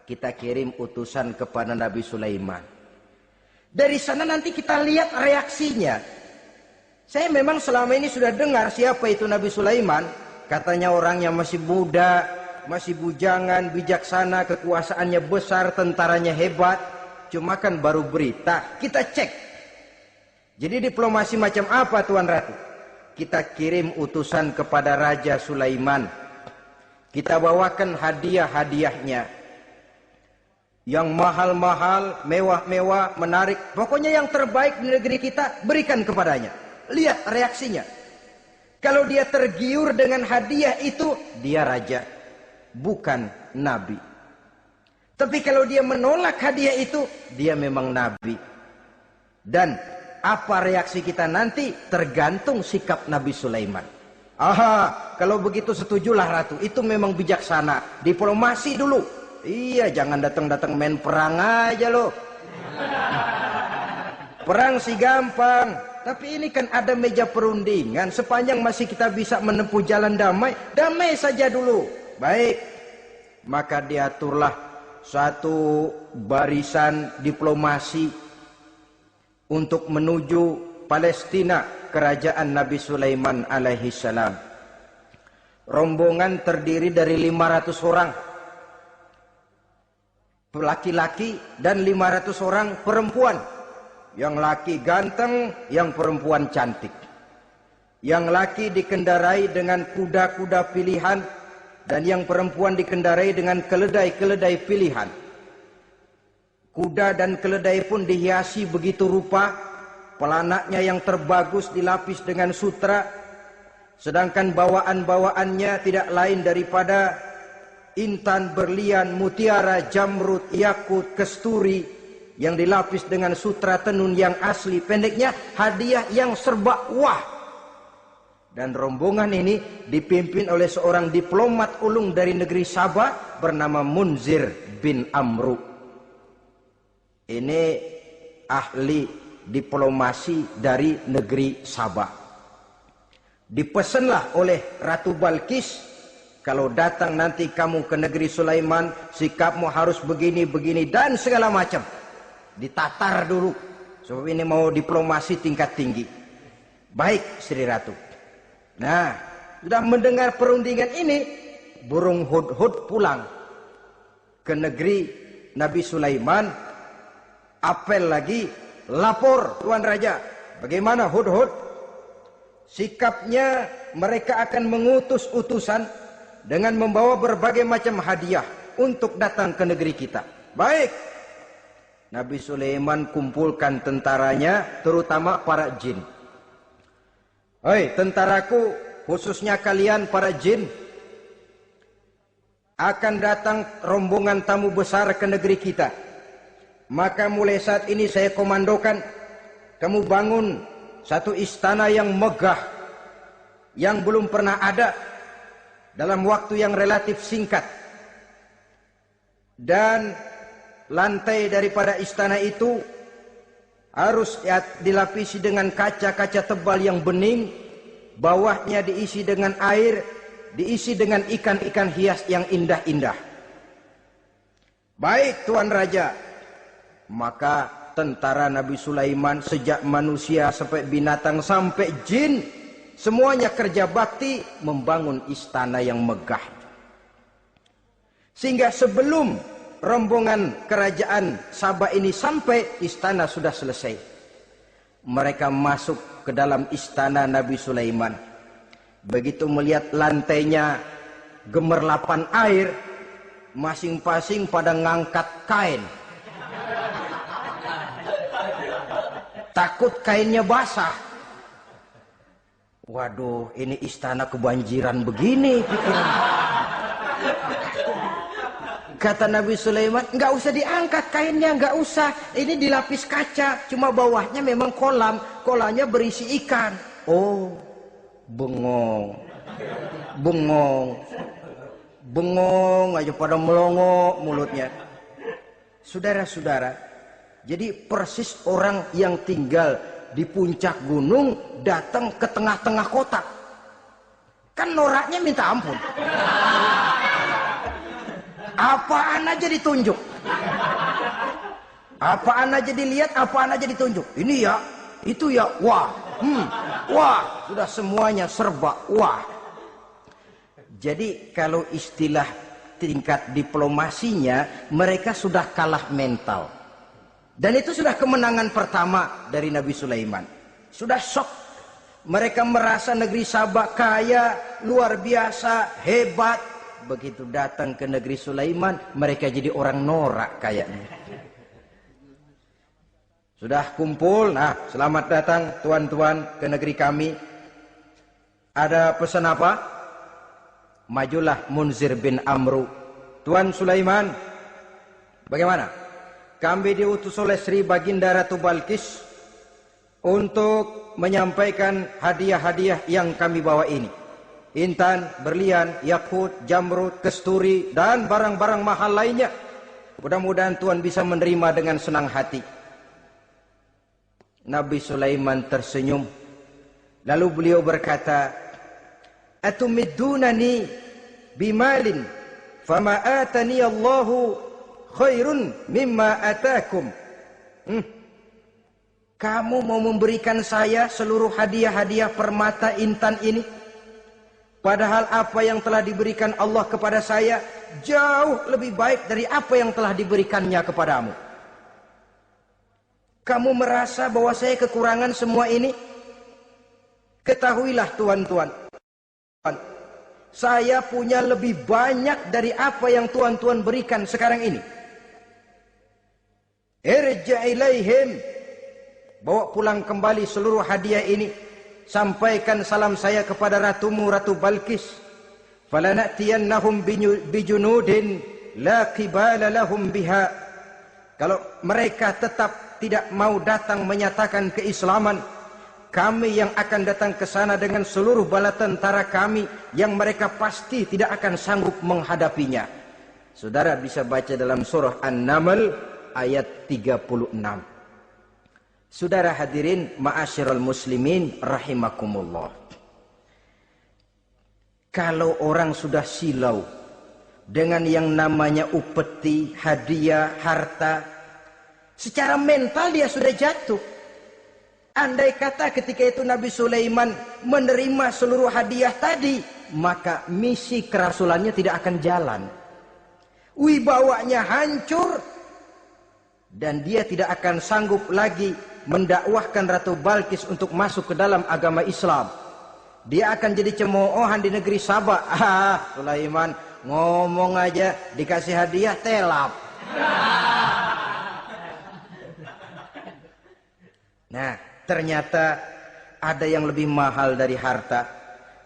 Kita kirim utusan kepada Nabi Sulaiman. Dari sana nanti kita lihat reaksinya. Saya memang selama ini sudah dengar siapa itu Nabi Sulaiman. Katanya orangnya masih muda, masih bujangan, bijaksana, kekuasaannya besar, tentaranya hebat. Cuma kan baru berita, kita cek. Jadi diplomasi macam apa Tuan Ratu? Kita kirim utusan kepada Raja Sulaiman. Kita bawakan hadiah-hadiahnya. Yang mahal-mahal, mewah-mewah, menarik. Pokoknya yang terbaik di negeri kita berikan kepadanya. Lihat reaksinya. Kalau dia tergiur dengan hadiah itu, dia raja. Bukan nabi. Tapi kalau dia menolak hadiah itu, dia memang nabi. Dan apa reaksi kita nanti tergantung sikap Nabi Sulaiman. Aha, kalau begitu setujulah Ratu. Itu memang bijaksana. Diplomasi dulu. Iya, jangan datang-datang main perang aja loh. Perang sih gampang. Tapi ini kan ada meja perundingan. Sepanjang masih kita bisa menempuh jalan damai, damai saja dulu. Baik. Maka diaturlah satu barisan diplomasi untuk menuju Palestina, kerajaan Nabi Sulaiman alaihi salam. Rombongan terdiri dari 500 orang laki-laki dan 500 orang perempuan. Yang laki ganteng, yang perempuan cantik. Yang laki dikendarai dengan kuda-kuda pilihan dan yang perempuan dikendarai dengan keledai-keledai pilihan. Kuda dan keledai pun dihiasi begitu rupa, pelanaknya yang terbagus dilapis dengan sutra, sedangkan bawaan-bawaannya tidak lain daripada intan, berlian, mutiara, jamrud, yakut, kesturi yang dilapis dengan sutra tenun yang asli. Pendeknya hadiah yang serba wah. Dan rombongan ini dipimpin oleh seorang diplomat ulung dari negeri Sabah bernama Munzir bin Amru. Ini ahli diplomasi dari negeri Sabah. Dipesanlah oleh Ratu Balkis, kalau datang nanti kamu ke negeri Sulaiman, sikapmu harus begini, begini, dan segala macam. Ditatar dulu. Sebab ini mau diplomasi tingkat tinggi. Baik, Sri Ratu. Nah, sudah mendengar perundingan ini, burung hudhud pulang ke ke negeri Nabi Sulaiman. Apel lagi, lapor Tuan Raja, bagaimana Hudhud? Sikapnya mereka akan mengutus utusan dengan membawa berbagai macam hadiah untuk datang ke negeri kita. Baik. Nabi Sulaiman kumpulkan tentaranya, terutama para jin. Hei tentaraku, khususnya kalian para jin, akan datang rombongan tamu besar ke negeri kita. Maka mulai saat ini saya komandokan, kamu bangun satu istana yang megah, yang belum pernah ada dalam waktu yang relatif singkat. Dan lantai daripada istana itu harus dilapisi dengan kaca-kaca tebal yang bening, bawahnya diisi dengan air, diisi dengan ikan-ikan hias yang indah-indah. Baik Tuan Raja. Maka tentara Nabi Sulaiman, sejak manusia sampai binatang sampai jin, semuanya kerja bakti membangun istana yang megah. Sehingga sebelum rombongan kerajaan Sabah ini sampai, istana sudah selesai. Mereka masuk ke dalam istana Nabi Sulaiman. Begitu melihat lantainya gemerlapan air, masing-masing pada ngangkat kain. Takut kainnya basah. Waduh, ini istana kebanjiran begini pikiran. Kata Nabi Sulaiman, nggak usah diangkat kainnya, nggak usah. Ini dilapis kaca, cuma bawahnya memang kolam. Kolamnya berisi ikan. Oh, bengong. Bengong aja pada melongo mulutnya. Saudara-saudara, jadi persis orang yang tinggal di puncak gunung datang ke tengah-tengah kota. Kan noraknya minta ampun. Apaan aja ditunjuk. Apaan aja dilihat, apaan aja ditunjuk. Ini ya, itu ya, wah. Wah, sudah semuanya serba wah. Jadi kalau istilah tingkat diplomasinya, mereka sudah kalah mental. Dan itu sudah kemenangan pertama dari Nabi Sulaiman. Sudah shock. Mereka merasa negeri Sabah kaya, luar biasa, hebat. Begitu datang ke negeri Sulaiman, mereka jadi orang norak kayaknya. Sudah kumpul, nah selamat datang tuan-tuan ke negeri kami. Ada pesan apa? Majulah Munzir bin Amru. Tuan Sulaiman, bagaimana? Kami diutus oleh Sri Baginda Ratu Balkis untuk menyampaikan hadiah-hadiah yang kami bawa ini. Intan, berlian, yakut, jamrud, kesturi, dan barang-barang mahal lainnya. Mudah-mudahan Tuan bisa menerima dengan senang hati. Nabi Sulaiman tersenyum. Lalu beliau berkata, Atumiddunani bimalin, fama atani Allahu khairun mimma atakum. Kamu mau memberikan saya seluruh hadiah-hadiah permata intan ini, padahal apa yang telah diberikan Allah kepada saya jauh lebih baik dari apa yang telah diberikannya kepadamu. Kamu merasa bahwa saya kekurangan semua ini? Ketahuilah tuan-tuan, saya punya lebih banyak dari apa yang tuan-tuan berikan sekarang ini. Irja' ilaihim, bawa pulang kembali seluruh hadiah ini. Sampaikan salam saya kepada ratumu, Ratu Balkis. Falanatiyannahum bijunudin la qibala lahum biha. Kalau mereka tetap tidak mau datang menyatakan keislaman, kami yang akan datang ke sana dengan seluruh bala tentara kami yang mereka pasti tidak akan sanggup menghadapinya. Saudara bisa baca dalam surah An-Naml ayat 36. Saudara hadirin ma'asyiral muslimin rahimakumullah. Kalau orang sudah silau dengan yang namanya upeti, hadiah, harta, secara mental dia sudah jatuh. Andai kata ketika itu Nabi Sulaiman menerima seluruh hadiah tadi, maka misi kerasulannya tidak akan jalan. wibawanya hancur, dan dia tidak akan sanggup lagi mendakwahkan Ratu Balkis untuk masuk ke dalam agama Islam. Dia akan jadi cemoohan di negeri Sabah. Sulaiman ngomong aja dikasih hadiah telap. Nah, ternyata ada yang lebih mahal dari harta,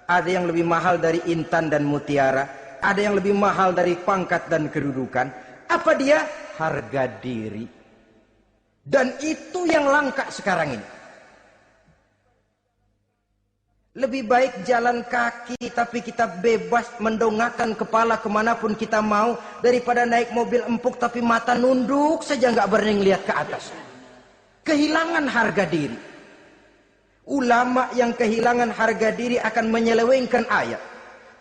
ada yang lebih mahal dari intan dan mutiara, ada yang lebih mahal dari pangkat dan kedudukan. Apa dia? Harga diri. Dan itu yang langka sekarang ini. Lebih baik jalan kaki tapi kita bebas mendongakkan kepala kemanapun kita mau, daripada naik mobil empuk tapi mata nunduk saja nggak berani lihat ke atas. Kehilangan harga diri. Ulama yang kehilangan harga diri akan menyelewengkan ayat.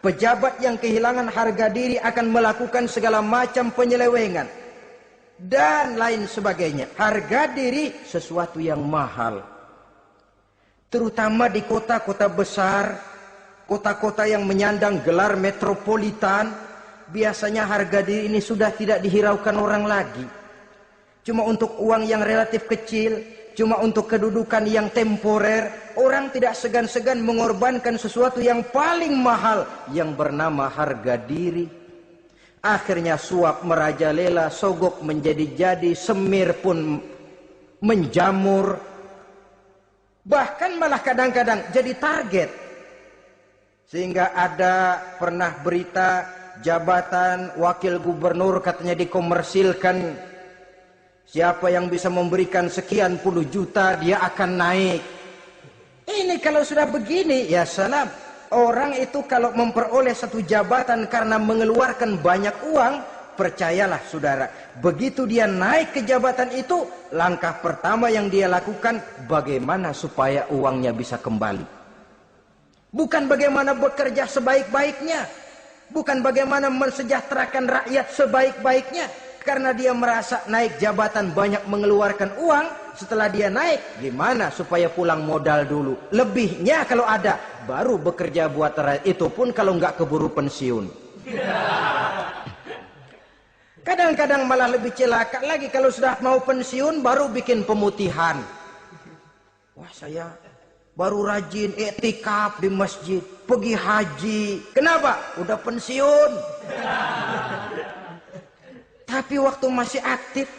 Pejabat yang kehilangan harga diri akan melakukan segala macam penyelewengan dan lain sebagainya. Harga diri sesuatu yang mahal, terutama di kota-kota besar, kota-kota yang menyandang gelar metropolitan. Biasanya harga diri ini sudah tidak dihiraukan orang lagi. Cuma untuk uang yang relatif kecil, cuma untuk kedudukan yang temporer, orang tidak segan-segan mengorbankan sesuatu yang paling mahal yang bernama harga diri. Akhirnya suap merajalela, sogok menjadi-jadi, semir pun menjamur. Bahkan malah kadang-kadang jadi target. Sehingga ada pernah berita jabatan wakil gubernur katanya dikomersilkan. Siapa yang bisa memberikan sekian puluh juta dia akan naik. Ini kalau sudah begini, ya salam. Orang itu kalau memperoleh satu jabatan karena mengeluarkan banyak uang, percayalah saudara, begitu dia naik ke jabatan itu, langkah pertama yang dia lakukan, bagaimana supaya uangnya bisa kembali. Bukan bagaimana bekerja sebaik-baiknya, bukan bagaimana mensejahterakan rakyat sebaik-baiknya. Karena dia merasa naik jabatan banyak mengeluarkan uang, setelah dia naik, gimana supaya pulang modal dulu. Lebihnya kalau ada, baru bekerja buat rakyat. Itu pun kalau nggak keburu pensiun. Kadang-kadang malah lebih celaka lagi, kalau sudah mau pensiun baru bikin pemutihan. Wah, saya baru rajin iktikaf di masjid, pergi haji. Kenapa? Udah pensiun. Tapi waktu masih aktif,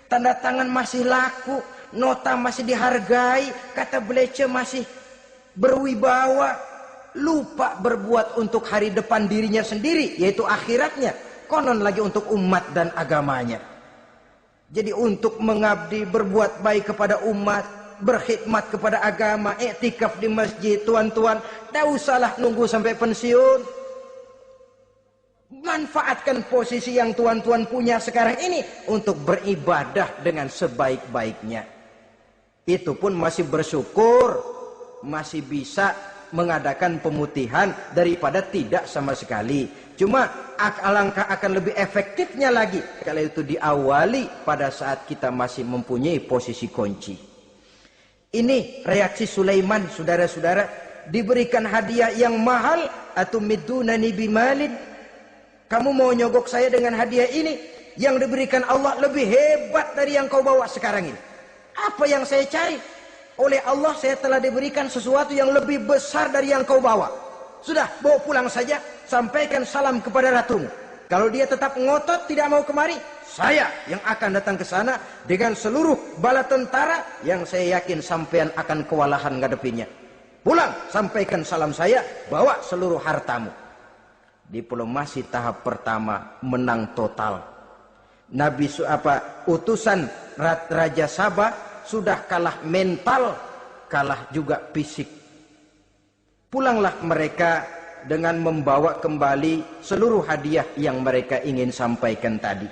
tanda tangan masih laku, nota masih dihargai, kata belece masih berwibawa, lupa berbuat untuk hari depan dirinya sendiri, yaitu akhiratnya, konon lagi untuk umat dan agamanya. Jadi untuk mengabdi, berbuat baik kepada umat, berkhidmat kepada agama, iktikaf di masjid, tuan-tuan, tak usahlah nunggu sampai pensiun. Manfaatkan posisi yang tuan-tuan punya sekarang ini untuk beribadah dengan sebaik-baiknya. Itu pun masih bersyukur, masih bisa mengadakan pemutihan daripada tidak sama sekali. Cuma alangkah akan lebih efektifnya lagi kalau itu diawali pada saat kita masih mempunyai posisi kunci. Ini reaksi Sulaiman, saudara-saudara. Diberikan hadiah yang mahal, atau midunani bimalin. Kamu mau nyogok saya dengan hadiah ini? Yang diberikan Allah lebih hebat dari yang kau bawa sekarang ini. Apa yang saya cari? Oleh Allah saya telah diberikan sesuatu yang lebih besar dari yang kau bawa. Sudah, bawa pulang saja. Sampaikan salam kepada ratumu. Kalau dia tetap ngotot tidak mau kemari, saya yang akan datang ke sana dengan seluruh bala tentara yang saya yakin sampean akan kewalahan ngadepinnya. Pulang, sampaikan salam saya, bawa seluruh hartamu. Diplomasi tahap pertama menang total. Utusan Raja Sabah sudah kalah mental, kalah juga fisik. Pulanglah mereka dengan membawa kembali seluruh hadiah yang mereka ingin sampaikan tadi.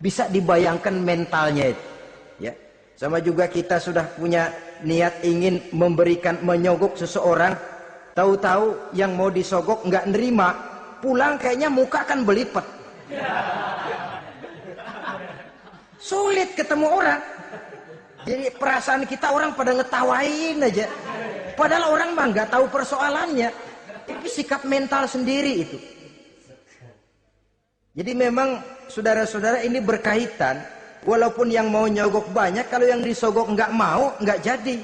Bisa dibayangkan mentalnya itu, ya. Sama juga kita sudah punya niat ingin menyogok seseorang, tahu-tahu yang mau disogok nggak nerima, pulang kayaknya muka kan belipet. Sulit ketemu orang. Jadi perasaan kita orang pada ngetawain aja. Padahal orang mah nggak tahu persoalannya. Tapi sikap mental sendiri itu. Jadi memang saudara-saudara, ini berkaitan. Walaupun yang mau nyogok banyak, kalau yang disogok nggak mau, nggak jadi.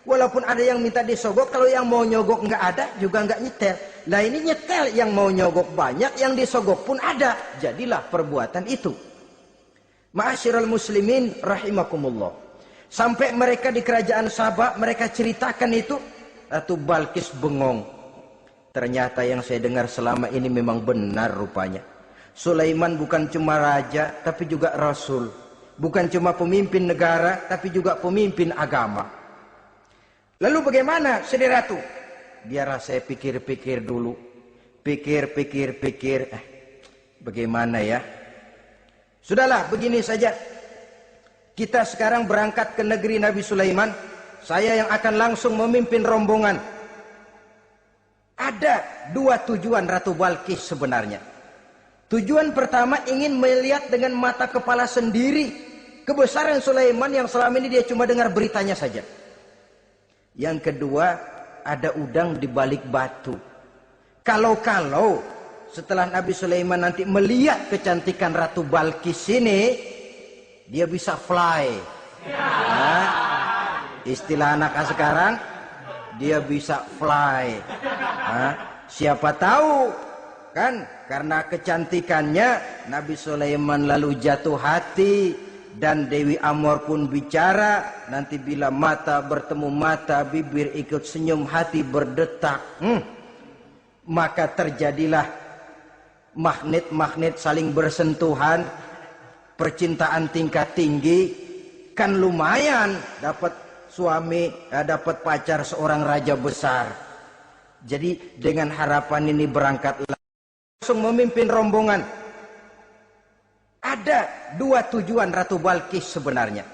Walaupun ada yang minta disogok, kalau yang mau nyogok nggak ada, juga nggak nyetel. Nah ini nyetel, yang mau nyogok banyak, yang disogok pun ada. Jadilah perbuatan itu. Ma'asyiral muslimin rahimakumullah. Sampai mereka di kerajaan Sabah, mereka ceritakan itu, Ratu Balkis bengong. Ternyata yang saya dengar selama ini memang benar rupanya. Sulaiman bukan cuma raja, tapi juga rasul. Bukan cuma pemimpin negara, tapi juga pemimpin agama. Lalu bagaimana, Sri Ratu? Biar saya pikir-pikir dulu. Pikir. Bagaimana ya? Sudahlah, begini saja. Kita sekarang berangkat ke negeri Nabi Sulaiman. Saya yang akan langsung memimpin rombongan. Ada dua tujuan Ratu Balkis sebenarnya. Tujuan pertama ingin melihat dengan mata kepala sendiri kebesaran Sulaiman yang selama ini dia cuma dengar beritanya saja. Yang kedua, ada udang di balik batu. Kalau setelah Nabi Sulaiman nanti melihat kecantikan Ratu Balkis ini, dia bisa fly. Nah, istilah anak sekarang, dia bisa fly. Nah, siapa tahu kan, karena kecantikannya Nabi Sulaiman lalu jatuh hati, dan Dewi Amor pun bicara. Nanti bila mata bertemu mata, bibir ikut senyum, hati berdetak. Maka terjadilah magnet-magnet saling bersentuhan, percintaan tingkat tinggi. Kan lumayan dapat suami, dapat pacar seorang raja besar. Jadi dengan harapan ini berangkatlah langsung memimpin rombongan. Ada dua tujuan Ratu Balkis sebenarnya.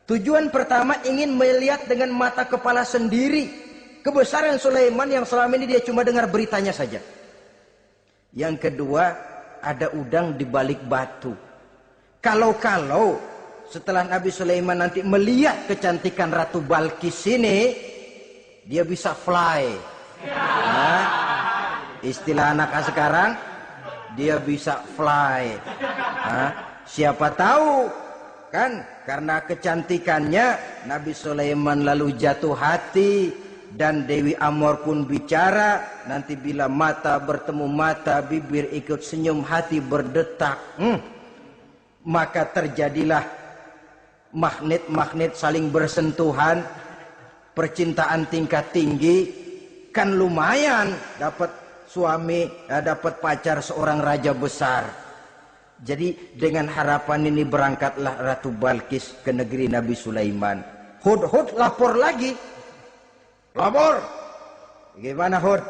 Tujuan pertama ingin melihat dengan mata kepala sendiri kebesaran Sulaiman yang selama ini dia cuma dengar beritanya saja. Yang kedua, ada udang di balik batu. Kalau setelah Nabi Sulaiman nanti melihat kecantikan Ratu Balkis ini, dia bisa fly. Nah, istilah anak sekarang, dia bisa fly. Nah, siapa tahu kan, karena kecantikannya Nabi Sulaiman lalu jatuh hati, dan Dewi Amor pun bicara. Nanti bila mata bertemu mata, bibir ikut senyum, hati berdetak. Maka terjadilah magnet-magnet saling bersentuhan, percintaan tingkat tinggi. Kan lumayan dapat suami, dapat pacar seorang raja besar. Jadi dengan harapan ini berangkatlah Ratu Balkis ke negeri Nabi Sulaiman. Hud lapor lagi. Lapor. Gimana Hud?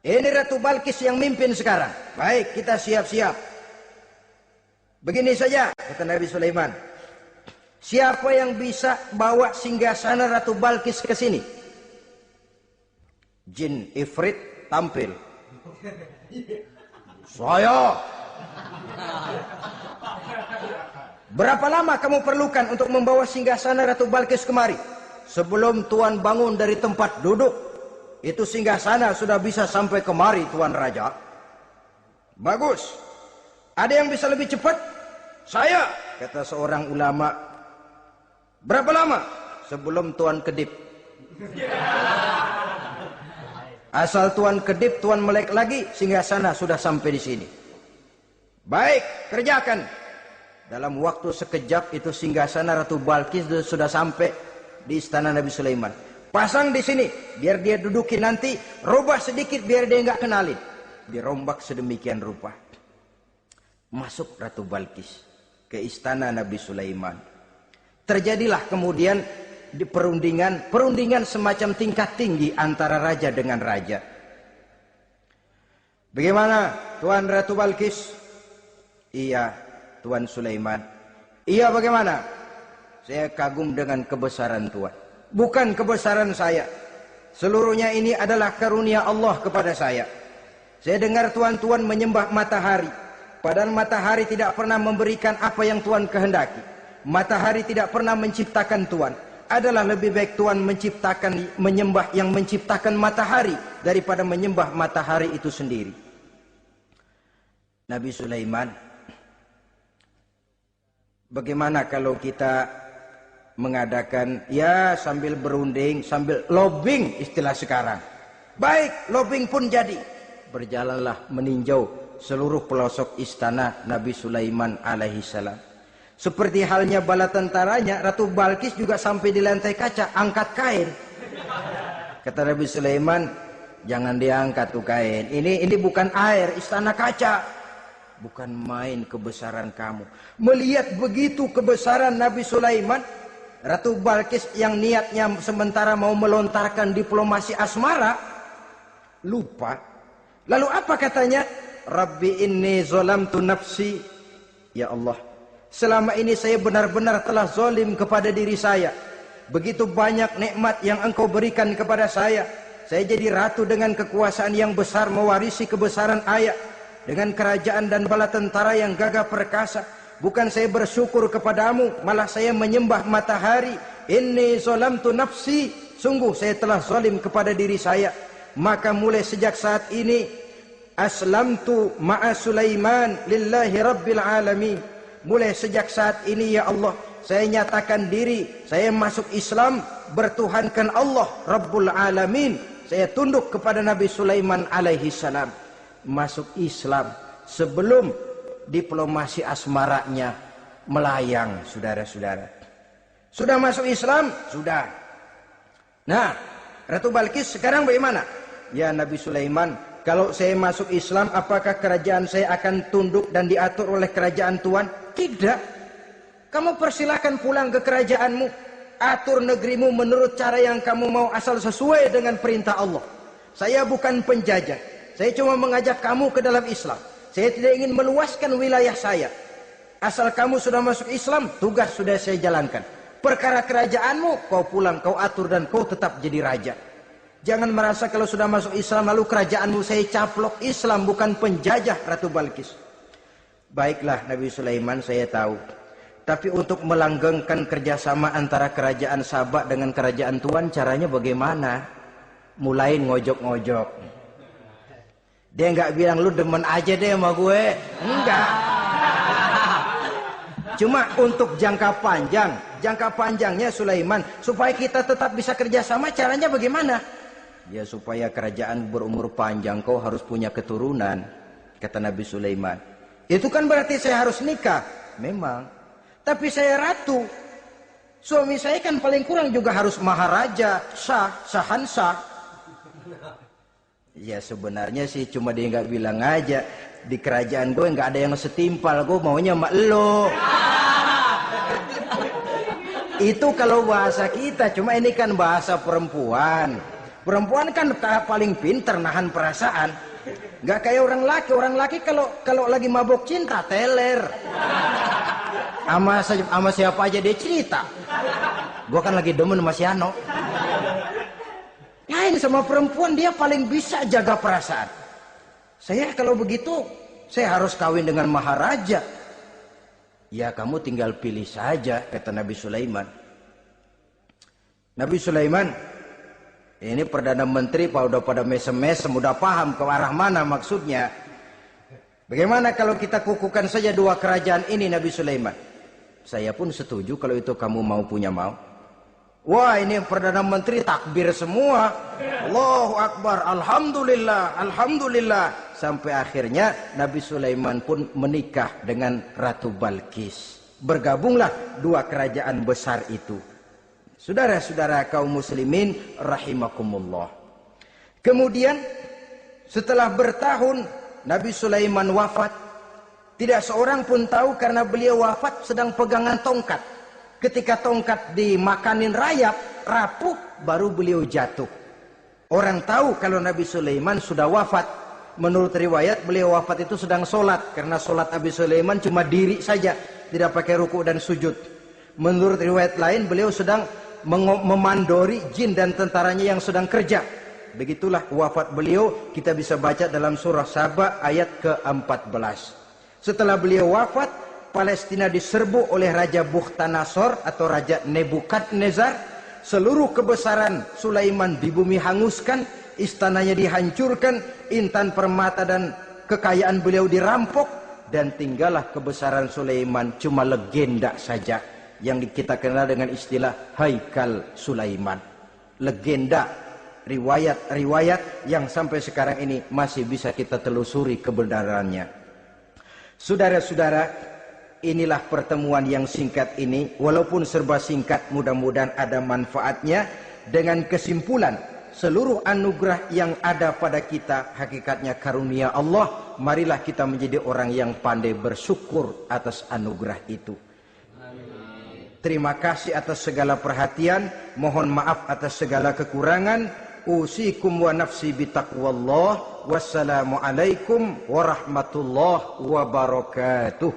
Ini Ratu Balkis yang mimpin sekarang. Baik, kita siap-siap. Begini saja, kata Nabi Sulaiman. Siapa yang bisa bawa singgasana Ratu Balkis ke sini? Jin Ifrit tampil. Saya. Berapa lama kamu perlukan untuk membawa singgasana Ratu Balkis kemari? Sebelum Tuan bangun dari tempat duduk, itu singgasana sudah bisa sampai kemari, Tuan Raja. Bagus. Ada yang bisa lebih cepat? Saya, kata seorang ulama. Berapa lama? Sebelum Tuan kedip. Asal Tuan kedip, Tuan melek lagi, singgasana sudah sampai di sini. Baik, kerjakan. Dalam waktu sekejap itu singgasana Ratu Balkis sudah sampai di istana Nabi Sulaiman. Pasang di sini, biar dia dudukin nanti. Robah sedikit biar dia nggak kenalin. Dirombak sedemikian rupa. Masuk Ratu Balkis ke istana Nabi Sulaiman. Terjadilah kemudian di perundingan semacam tingkat tinggi antara raja dengan raja. Bagaimana Tuan Ratu Balkis? Iya, Tuan Sulaiman. Iya, bagaimana? Saya kagum dengan kebesaran Tuan. Bukan kebesaran saya. Seluruhnya ini adalah karunia Allah kepada saya. Saya dengar Tuan-Tuan menyembah matahari. Padahal matahari tidak pernah memberikan apa yang Tuan kehendaki. Matahari tidak pernah menciptakan Tuan. Adalah lebih baik Tuan menyembah yang menciptakan matahari daripada menyembah matahari itu sendiri. Nabi Sulaiman. Bagaimana kalau kita mengadakan ya sambil berunding, sambil lobbying istilah sekarang. Baik, lobbying pun jadi. Berjalanlah meninjau seluruh pelosok istana Nabi Sulaiman alaihi salam. Seperti halnya bala tentaranya, Ratu Balkis juga sampai di lantai kaca, angkat kain. Kata Nabi Sulaiman, jangan diangkat tuh kain. Ini bukan air, istana kaca. Bukan main kebesaran kamu. Melihat begitu kebesaran Nabi Sulaiman, Ratu Balkis yang niatnya sementara mau melontarkan diplomasi asmara, lupa. Lalu apa katanya? Rabbi inni zolamtu nafsi. Ya Allah, selama ini saya benar-benar telah zolim kepada diri saya. Begitu banyak nikmat yang engkau berikan kepada saya. Saya jadi ratu dengan kekuasaan yang besar, mewarisi kebesaran ayah. Dengan kerajaan dan bala tentara yang gagah perkasa. Bukan saya bersyukur kepadamu, malah saya menyembah matahari. Inni zolamtu nafsi. Sungguh saya telah zalim kepada diri saya. Maka mulai sejak saat ini, aslamtu ma'a Sulaiman lillahi rabbil alamin. Mulai sejak saat ini ya Allah, saya nyatakan diri, saya masuk Islam, bertuhankan Allah Rabbul Alamin. Saya tunduk kepada Nabi Sulaiman alaihi salam. Masuk Islam sebelum diplomasi asmaranya melayang, saudara-saudara. Sudah masuk Islam? Sudah. Nah, Ratu Balkis sekarang bagaimana? Ya Nabi Sulaiman, kalau saya masuk Islam, apakah kerajaan saya akan tunduk dan diatur oleh kerajaan Tuhan? Tidak. Kamu persilahkan pulang ke kerajaanmu. Atur negerimu menurut cara yang kamu mau, asal sesuai dengan perintah Allah. Saya bukan penjajah. Saya cuma mengajak kamu ke dalam Islam. Saya tidak ingin meluaskan wilayah saya. Asal kamu sudah masuk Islam, tugas sudah saya jalankan. Perkara kerajaanmu, kau pulang, kau atur dan kau tetap jadi raja. Jangan merasa kalau sudah masuk Islam lalu kerajaanmu saya caplok. Islam bukan penjajah, Ratu Balkis. Baiklah Nabi Sulaiman, saya tahu. Tapi untuk melanggengkan kerjasama antara kerajaan Sabak dengan kerajaan Tuhan, caranya bagaimana? Mulai ngojok-ngojok. Dia nggak bilang lu demen aja deh sama gue. Enggak. Cuma untuk jangka panjangnya Sulaiman, supaya kita tetap bisa kerjasama, caranya bagaimana? Ya supaya kerajaan berumur panjang, kau harus punya keturunan, kata Nabi Sulaiman. Itu kan berarti saya harus nikah. Memang. Tapi saya ratu. Suami saya kan paling kurang juga harus maharaja, sahansah. Ya sebenarnya sih cuma dia nggak bilang aja. Di kerajaan gue nggak ada yang setimpal, gue maunya sama elo. Itu kalau bahasa kita, cuma ini kan bahasa perempuan. Perempuan kan paling pinter nahan perasaan. Nggak kayak orang laki. Orang laki kalau lagi mabok cinta teler. Sama siapa aja dia cerita. Gue kan lagi demen sama si Ano. Lain sama perempuan, dia paling bisa jaga perasaan. Saya kalau begitu, saya harus kawin dengan maharaja. Ya kamu tinggal pilih saja, kata Nabi Sulaiman. Nabi Sulaiman, ini Perdana Menteri udah pada mesem-mesem, udah paham ke arah mana maksudnya. Bagaimana kalau kita kukuhkan saja dua kerajaan ini, Nabi Sulaiman? Saya pun setuju kalau itu kamu punya mau. Wah, ini Perdana Menteri takbir semua. Allahu Akbar, Alhamdulillah, Alhamdulillah. Sampai akhirnya Nabi Sulaiman pun menikah dengan Ratu Balkis. Bergabunglah dua kerajaan besar itu. Saudara-saudara kaum muslimin rahimakumullah. Kemudian setelah bertahun Nabi Sulaiman wafat. Tidak seorang pun tahu karena beliau wafat sedang pegangan tongkat. Ketika tongkat dimakanin rayap, rapuh, baru beliau jatuh. Orang tahu kalau Nabi Sulaiman sudah wafat. Menurut riwayat, beliau wafat itu sedang sholat. Karena sholat Nabi Sulaiman cuma diri saja. Tidak pakai ruku dan sujud. Menurut riwayat lain, beliau sedang memandori jin dan tentaranya yang sedang kerja. Begitulah wafat beliau, kita bisa baca dalam surah Saba ayat ke-14. Setelah beliau wafat, Palestina diserbu oleh Raja Bukhtanasor atau Raja Nebukadnezar. Seluruh kebesaran Sulaiman di bumi hanguskan, istananya dihancurkan, intan permata dan kekayaan beliau dirampok. dan tinggallah kebesaran Sulaiman cuma legenda saja yang kita kenal dengan istilah Haikal Sulaiman. Legenda, riwayat-riwayat yang sampai sekarang ini masih bisa kita telusuri kebenarannya. Saudara-saudara, inilah pertemuan yang singkat ini, walaupun serba singkat, mudah-mudahan ada manfaatnya. Dengan kesimpulan, seluruh anugerah yang ada pada kita hakikatnya karunia Allah. Marilah kita menjadi orang yang pandai bersyukur atas anugerah itu. Terima kasih atas segala perhatian, mohon maaf atas segala kekurangan. Usikum wa nafsi bitaqwallah. Wassalamualaikum warahmatullahi wabarakatuh.